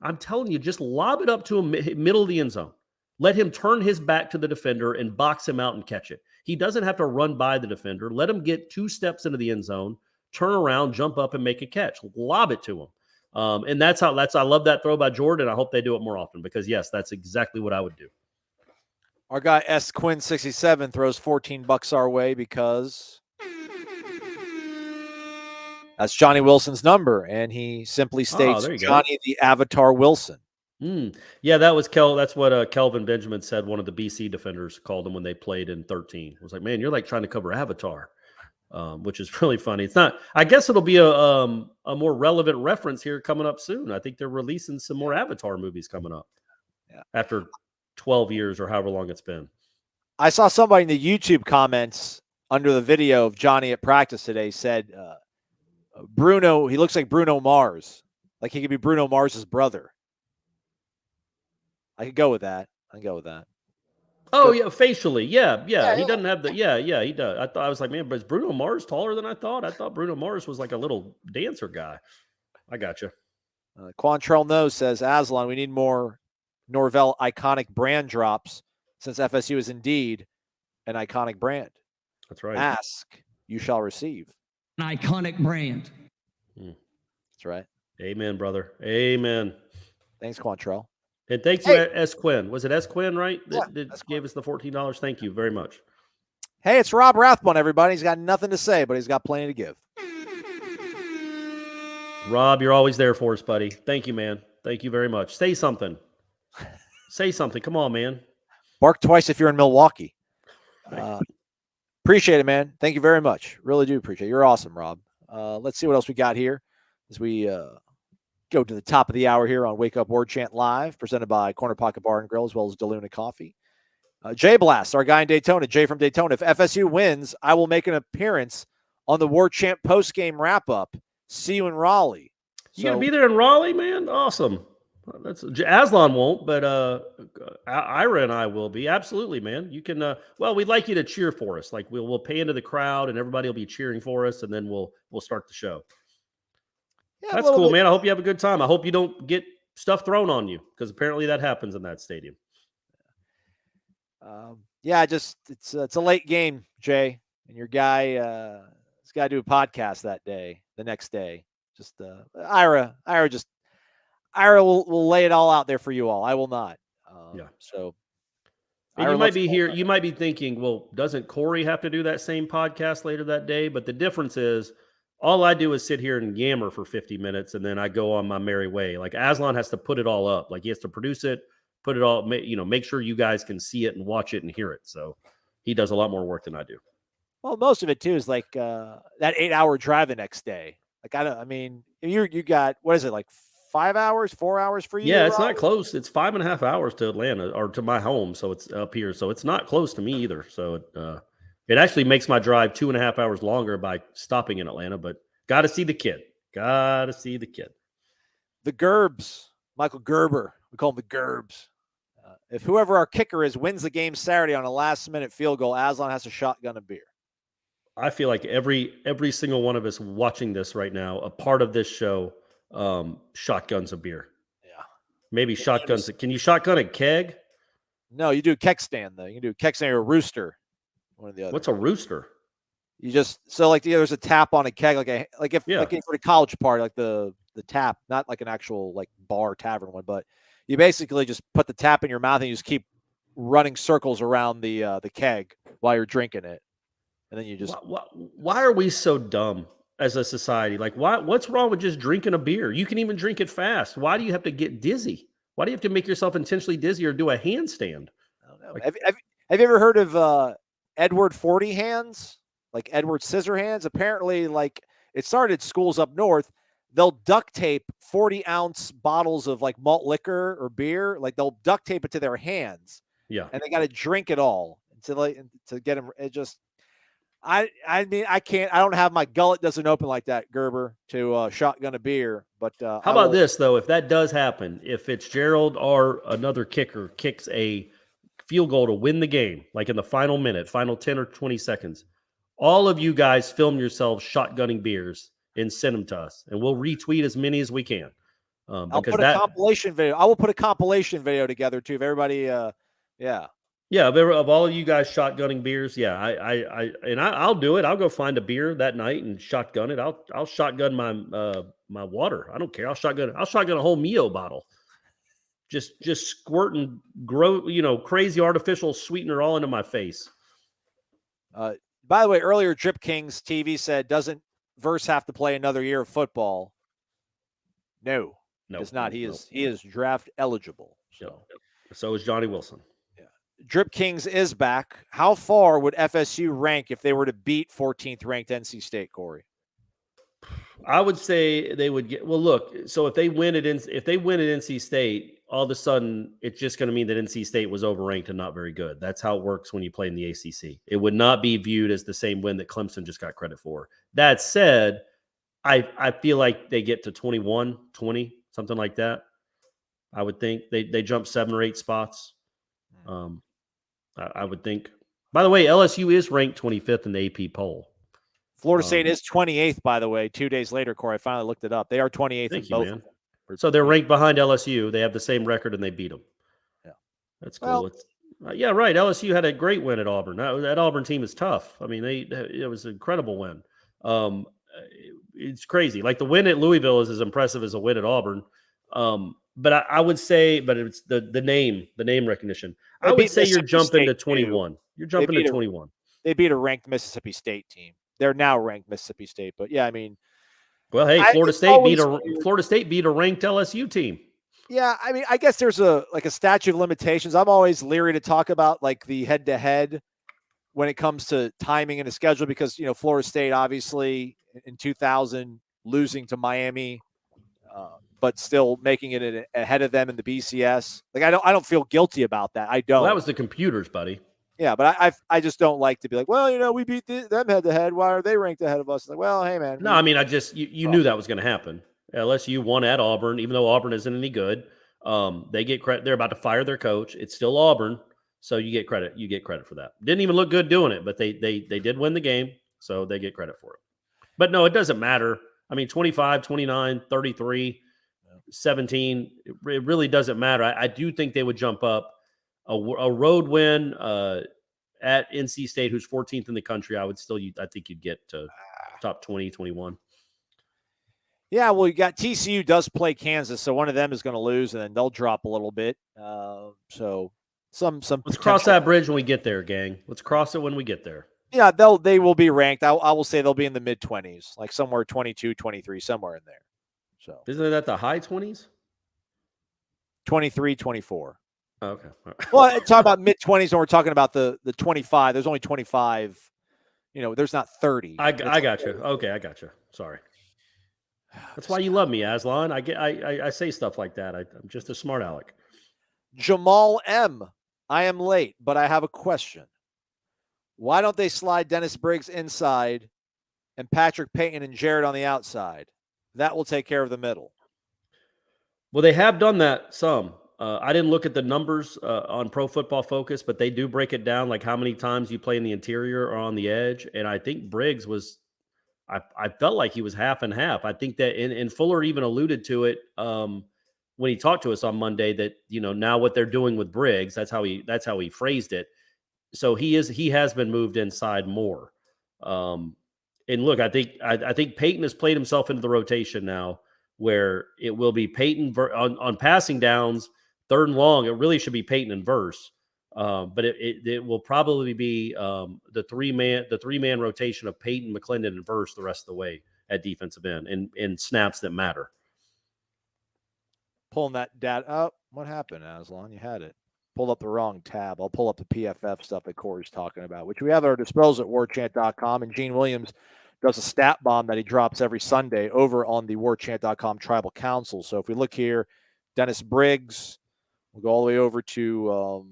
I'm telling you, just lob it up to him middle of the end zone. Let him turn his back to the defender and box him out and catch it. He doesn't have to run by the defender. Let him get 2 steps into the end zone, turn around, jump up, and make a catch. Lob it to him. And I love that throw by Jordan. I hope they do it more often because, yes, that's exactly what I would do. Our guy S. Quinn 67 throws $14 our way because that's Johnny Wilson's number, and he simply states Johnny the Avatar Wilson. Yeah, that's what Kelvin Benjamin said. One of the BC defenders called him when they played in 13. It was like, man, you're like trying to cover Avatar, which is really funny. It's not. I guess it'll be a more relevant reference here coming up soon. I think they're releasing some more Avatar movies coming up after 12 years or however long it's been. I saw somebody in the YouTube comments under the video of Johnny at practice today said, Bruno, he looks like Bruno Mars. Like he could be Bruno Mars's brother. I could go with that. Oh, yeah, facially. Yeah. He doesn't have the he does. I was like, man, but is Bruno Mars taller than I thought? I thought Bruno Mars was like a little dancer guy. I got you. Quantrell Knows says, Aslan, we need more Norvell iconic brand drops since FSU is indeed an iconic brand. That's right. Ask, you shall receive. An iconic brand. That's right. Amen, brother. Amen. Thanks, Quantrell. And thanks to S. Quinn. Was it S. Quinn, right? That gave us the $14. Thank you very much. Hey, it's Rob Rathbone, everybody. He's got nothing to say, but he's got plenty to give. Rob, you're always there for us, buddy. Thank you, man. Thank you very much. Say something. Say something. Come on, man. Bark twice if you're in Milwaukee. Appreciate it, man. Thank you very much. Really do appreciate it. You're awesome, Rob. Let's see what else we got here as we go to the top of the hour here on Wake Up Warchant Live, presented by Corner Pocket Bar and Grill, as well as DeLuna Coffee. Jay Blast, our guy in Daytona, Jay from Daytona. If FSU wins, I will make an appearance on the Warchant post-game wrap-up. See you in Raleigh. You going to be there in Raleigh, man? Awesome. That's Aslan won't, but Ira and I will be. Absolutely, man. You can. Well, we'd like you to cheer for us. Like we'll pay into the crowd, and everybody will be cheering for us, and then we'll start the show. Yeah, that's cool, man. I hope you have a good time. I hope you don't get stuff thrown on you, because apparently that happens in that stadium. It's a late game, Jay, and your guy has got to do a podcast that day, the next day. Just Ira will lay it all out there for you all. I will not. So and you might be here. You might be thinking, well, doesn't Corey have to do that same podcast later that day? But the difference is, all I do is sit here and yammer for 50 minutes, and then I go on my merry way. Like Aslan has to put it all up. Like he has to produce it, put it all, make sure you guys can see it and watch it and hear it. So he does a lot more work than I do. Well, most of it too is like that 8-hour drive the next day. Like you got, what is it, like 4 hours for you? Yeah, it's not close. It's 5.5 hours to Atlanta or to my home. So it's up here. So it's not close to me either. So it actually makes my drive 2.5 hours longer by stopping in Atlanta, but got to see the kid. The Gerbs, Michael Gerber. We call him the Gerbs. If whoever our kicker is wins the game Saturday on a last-minute field goal, Aslan has a shotgun of beer. I feel like every single one of us watching this right now, a part of this show, shotguns a beer. Yeah. Maybe shotguns. Can you shotgun a keg? No, you do a keg stand, though. You can do a keg stand or a rooster. One or the other. What's a rooster? You just, there's a tap on a keg, like for the college party, like the tap, not like an actual like bar tavern one, but you basically just put the tap in your mouth and you just keep running circles around the keg while you're drinking it. And then you just. Why are we so dumb as a society? Like, what's wrong with just drinking a beer? You can even drink it fast. Why do you have to get dizzy? Why do you have to make yourself intentionally dizzy or do a handstand? I don't know. Have you ever heard of Edward 40 hands? Like Edward scissor hands? Apparently, like it started at schools up north. They'll duct tape 40-ounce bottles of like malt liquor or beer. Like they'll duct tape it to their hands. Yeah. And they got to drink it all to get them. It just. I mean, I can't. I don't have my gullet doesn't open like that, Gerber, to shotgun a beer. But how about this though? If that does happen, if Fitzgerald or another kicker kicks a field goal to win the game, like in the final minute, final 10 or 20 seconds, all of you guys film yourselves shotgunning beers and send them to us, and we'll retweet as many as we can. I'll put a compilation video. I will put a compilation video together too. If everybody, Yeah, of all of you guys shotgunning beers, I'll do it. I'll go find a beer that night and shotgun it. I'll shotgun my water. I don't care. I'll shotgun a whole Mio bottle. Just squirting crazy artificial sweetener all into my face. By the way, earlier Drip Kings TV said, doesn't Verse have to play another year of football? No, it's not. He is draft eligible. So is Johnny Wilson. Drip Kings is back. How far would FSU rank if they were to beat 14th ranked NC State, Corey? I would say they would get. Well, look. So if they win at NC State, all of a sudden it's just going to mean that NC State was overranked and not very good. That's how it works when you play in the ACC. It would not be viewed as the same win that Clemson just got credit for. That said, I feel like they get to 21, 20, something like that. I would think they jump 7 or 8 spots. I would think. By the way, LSU is ranked 25th in the AP poll. Florida State is 28th, by the way. 2 days later, Corey, I finally looked it up. They are 28th in both. Man. So they're ranked behind LSU. They have the same record and they beat them. Yeah. That's cool. Well, Yeah, right. LSU had a great win at Auburn. That Auburn team is tough. I mean, it was an incredible win. It's crazy. Like the win at Louisville is as impressive as a win at Auburn. But I would say, but it's the name recognition. I would say you're jumping to 21. You're jumping to 21. They beat a ranked Mississippi State team. They're now ranked Mississippi State, but yeah, I mean, well, hey, Florida State beat a ranked LSU team. Yeah, I mean, I guess there's a statute of limitations. I'm always leery to talk about like the head-to-head when it comes to timing in the schedule because, Florida State obviously in 2000 losing to Miami, but still making it ahead of them in the BCS. Like I don't feel guilty about that. I don't. Well, that was the computers, buddy. Yeah, but I just don't like to be like, well, we beat them head-to-head. Why are they ranked ahead of us? Like, well, hey, man. No, I mean, you knew that was going to happen. LSU won at Auburn, even though Auburn isn't any good. They get credit. They're about to fire their coach. It's still Auburn, so you get credit. You get credit for that. Didn't even look good doing it, but they did win the game, so they get credit for it. But no, it doesn't matter. I mean, 25, 29, 33, 17, it really doesn't matter. I do think they would jump up. A road win at NC State, who's 14th in the country, I think you'd get to top 20, 21. Yeah, well, you got TCU does play Kansas, so one of them is going to lose, and then they'll drop a little bit. So some. Let's cross that bridge when we get there, gang. Let's cross it when we get there. Yeah, they will be ranked. I will say they'll be in the mid-20s, like somewhere 22, 23, somewhere in there. So isn't it at the high 20s? 23, 24. Oh, okay. Right. Well, talk about mid-20s when we're talking about the 25. There's only 25. There's not 30. I got you. Okay, I got you. Sorry. That's why you love me, Aslan. I say stuff like that. I'm just a smart aleck. Jamal M. I am late, but I have a question. Why don't they slide Dennis Briggs inside and Patrick Payton and Jared on the outside? That will take care of the middle. Well, they have done that some. I didn't look at the numbers on Pro Football Focus, but they do break it down, like how many times you play in the interior or on the edge. And I think Briggs was I felt like he was half and half. I think that, and Fuller even alluded to it when he talked to us on Monday that, now what they're doing with Briggs, that's how he phrased it. So he has been moved inside more. And look, I think Payton has played himself into the rotation now where it will be Payton on passing downs, 3rd and long. It really should be Payton and Verse. But it will probably be the three-man rotation of Payton, McClendon, and Verse the rest of the way at defensive end in snaps that matter. Pulling that data up. What happened, Aslan? You had it. Pulled up the wrong tab. I'll pull up the PFF stuff that Corey's talking about, which we have at our disposal at warchant.com. And Gene Williams does a stat bomb that he drops every Sunday over on the warchant.com Tribal Council. So if we look here, Dennis Briggs, we'll go all the way over to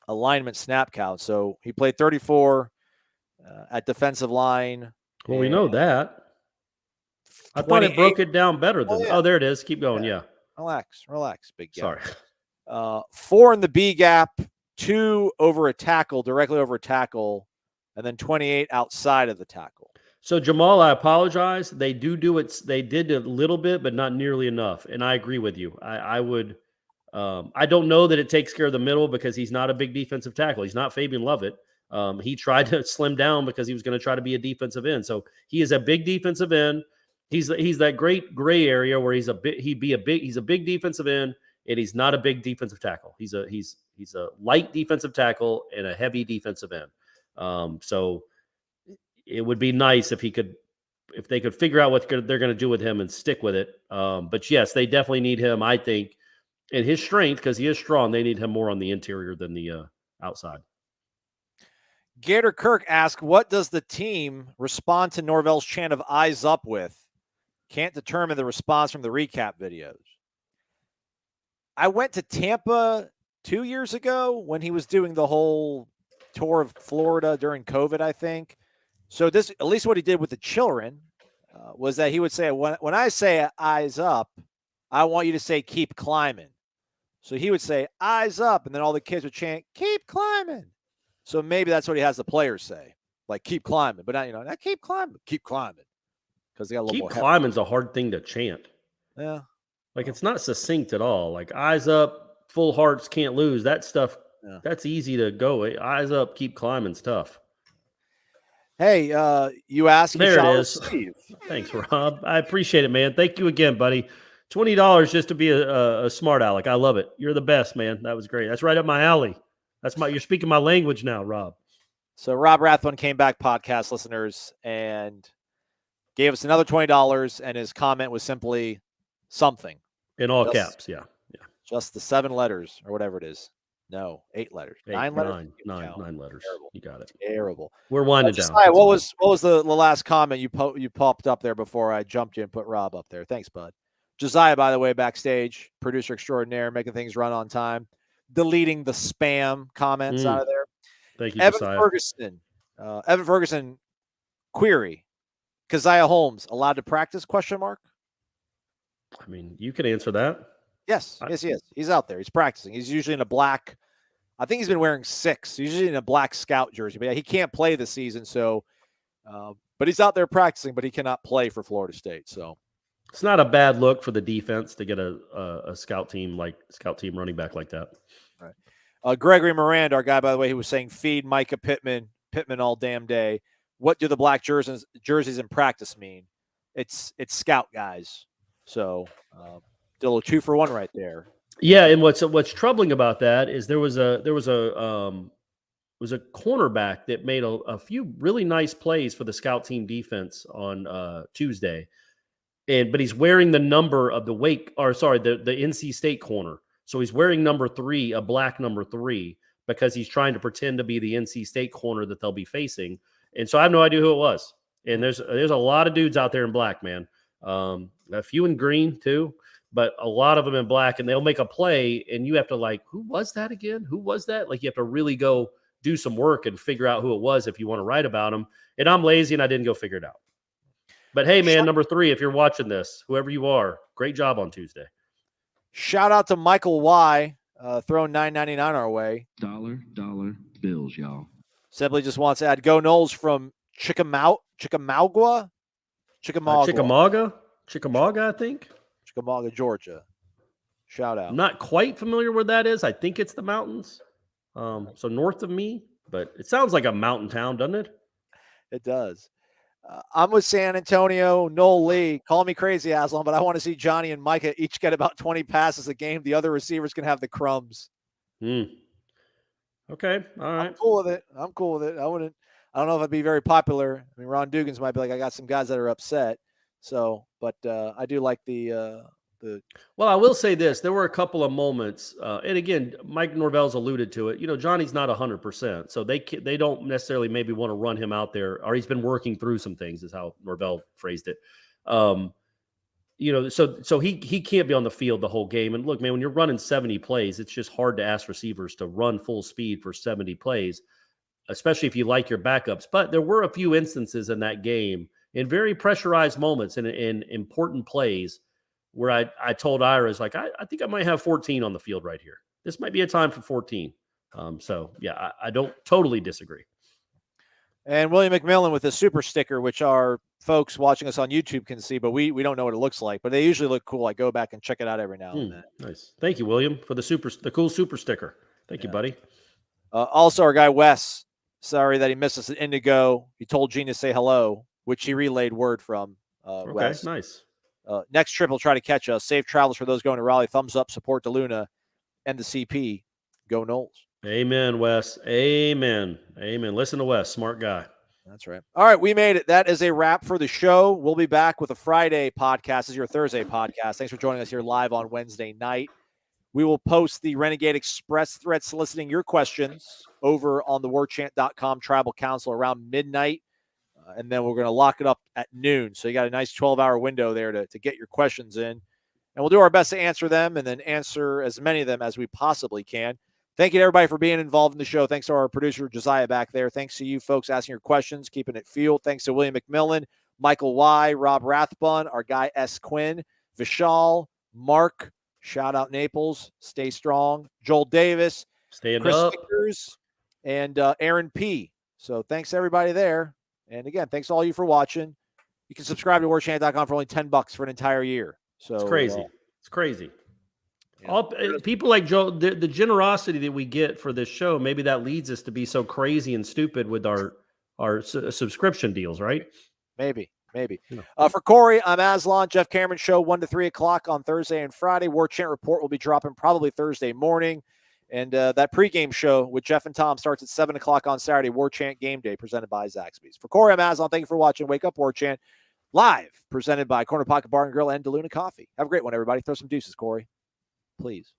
alignment snap count. So he played 34 at defensive line. Well, we know that. I thought it broke it down better than. Oh, there it is. Keep going. Yeah. Relax, big guy. Sorry. 4 in the B gap, 2 over a tackle, directly over a tackle, and then 28 outside of the tackle. So Jamal, I apologize. They do it. They did a little bit, but not nearly enough. And I agree with you. I would. I don't know that it takes care of the middle because he's not a big defensive tackle. He's not Fabian Lovett. He tried to slim down because he was going to try to be a defensive end. So he is a big defensive end. He's that great gray area where he's a big defensive end, and he's not a big defensive tackle. He's a light defensive tackle and a heavy defensive end. So it would be nice if they could figure out what they're going to do with him and stick with it. But yes, they definitely need him, I think. And his strength, because he is strong, they need him more on the interior than the outside. Gator Kirk asked, what does the team respond to Norvell's chant of eyes up with? Can't determine the response from the recap videos. I went to Tampa 2 years ago when he was doing the whole tour of Florida during COVID, I think. So this, at least what he did with the children, was that he would say, when I say eyes up, I want you to say keep climbing. So he would say eyes up, and then all the kids would chant keep climbing. So maybe that's what he has the players say, like keep climbing, but not keep climbing, because they got a little keep more. Keep climbing's a hard thing to chant. Yeah, Like, it's not succinct at all. Like, eyes up, full hearts can't lose. That stuff, that's easy to go. Eyes up, keep climbing's tough. Hey, you asked. There it is. Thanks, Rob. I appreciate it, man. Thank you again, buddy. $20 just to be a smart aleck. I love it. You're the best, man. That was great. That's right up my alley. You're speaking my language now, Rob. So Rob Rathbun came back, podcast listeners, and gave us another $20, and his comment was simply something. In all caps, yeah. Just the 7 letters or whatever it is. No, 8 letters. 9 letters? Nine letters. Terrible. You got it. Terrible. We're winding down. What was the last comment you popped up there before I jumped you and put Rob up there? Thanks, bud. Josiah, by the way, backstage, producer extraordinaire, making things run on time, deleting the spam comments out of there. Thank you, Evan Josiah. Ferguson, query. Keziah Holmes, allowed to practice, ? I mean, you could answer that. Yes, he is. He's out there. He's practicing. He's usually in a black, I think he's been wearing 6, usually in a black Scout jersey. But yeah, he can't play this season, so but he's out there practicing, but he cannot play for Florida State. So it's not a bad look for the defense to get a scout team running back like that. Right. Gregory Miranda, our guy, by the way, who was saying feed Micah Pittman all damn day. What do the black jerseys in practice mean? It's scout guys. So still a 2-for-1 right there. Yeah, and what's troubling about that is there was a cornerback that made a few really nice plays for the scout team defense on Tuesday, but he's wearing the number of the NC State corner. So he's wearing number 3, a black number 3, because he's trying to pretend to be the NC State corner that they'll be facing. And so I have no idea who it was. And there's a lot of dudes out there in black, man. A few in green too, but a lot of them in black, and they'll make a play and you have to who was that again? Who was that? Like, you have to really go do some work and figure out who it was if you want to write about them. And I'm lazy and I didn't go figure it out. But hey, man, number 3, if you're watching this, whoever you are, great job on Tuesday. Shout out to Michael Y, throwing $9.99 our way. Dollar bills, y'all. Simply just wants to add go Noles from Chickamauga, I think. Chickamauga, Georgia. Shout out. I'm not quite familiar where that is. I think it's the mountains. So north of me, but it sounds like a mountain town, doesn't it? It does. I'm with San Antonio. Noel Lee. Call me crazy, Aslan, but I want to see Johnny and Micah each get about 20 passes a game. The other receivers can have the crumbs. Okay. All right. I'm cool with it. I don't know if I'd be very popular. I mean, Ron Dugans might be like, I got some guys that are upset. So, but I do like the. Well, I will say this: there were a couple of moments, and again, Mike Norvell's alluded to it. Johnny's not 100%, so they don't necessarily maybe want to run him out there, or he's been working through some things, is how Norvell phrased it. So he can't be on the field the whole game. And look, man, when you're running 70 plays, it's just hard to ask receivers to run full speed for 70 plays, especially if you like your backups. But there were a few instances in that game, in very pressurized moments and in important plays, where I told Ira, I think I might have 14 on the field right here. This might be a time for 14. So, yeah, I don't totally disagree. And William McMillan with a super sticker, which our folks watching us on YouTube can see, but we don't know what it looks like. But they usually look cool. I go back and check it out every now and then. Nice. Thank you, William, for the cool super sticker. Thank you, buddy. Also, our guy Wes, sorry that he missed us at Indigo. He told Gene to say hello, which he relayed word from Wes. Nice. Next trip, he'll try to catch us. Safe travels for those going to Raleigh. Thumbs up, support DeLuna and the CP. Go Noles. Amen, Wes. Amen. Listen to Wes. Smart guy. That's right. All right, we made it. That is a wrap for the show. We'll be back with a Friday podcast. This is your Thursday podcast. Thanks for joining us here live on Wednesday night. We will post the Renegade Express thread soliciting your questions over on the warchant.com tribal council around midnight. And then we're going to lock it up at noon. So you got a nice 12-hour window there to get your questions in. And we'll do our best to answer them and then answer as many of them as we possibly can. Thank you to everybody for being involved in the show. Thanks to our producer, Josiah, back there. Thanks to you folks asking your questions, keeping it fueled. Thanks to William McMillan, Michael Y., Rob Rathbun, our guy S. Quinn, Vishal, Mark, shout out Naples, stay strong, Joel Davis, stand Chris up, Vickers, and Aaron P. So thanks to everybody there. And again, thanks to all you for watching. You can subscribe to warchant.com for only $10 for an entire year. So it's crazy. It's crazy. Yeah. All people like Joe, the generosity that we get for this show, maybe that leads us to be so crazy and stupid with our subscription deals, right? Maybe. Yeah. For Corey, I'm Aslan. Jeff Cameron Show 1 to 3 o'clock on Thursday and Friday. Warchant Report will be dropping probably Thursday morning. And that pregame show with Jeff and Tom starts at 7 o'clock on Saturday. Warchant Game Day presented by Zaxby's. For Corey, I'm Aslan. Thank you for watching Wake Up Warchant live presented by Corner Pocket Bar and Grill and DeLuna Coffee. Have a great one, everybody. Throw some deuces, Corey. Please.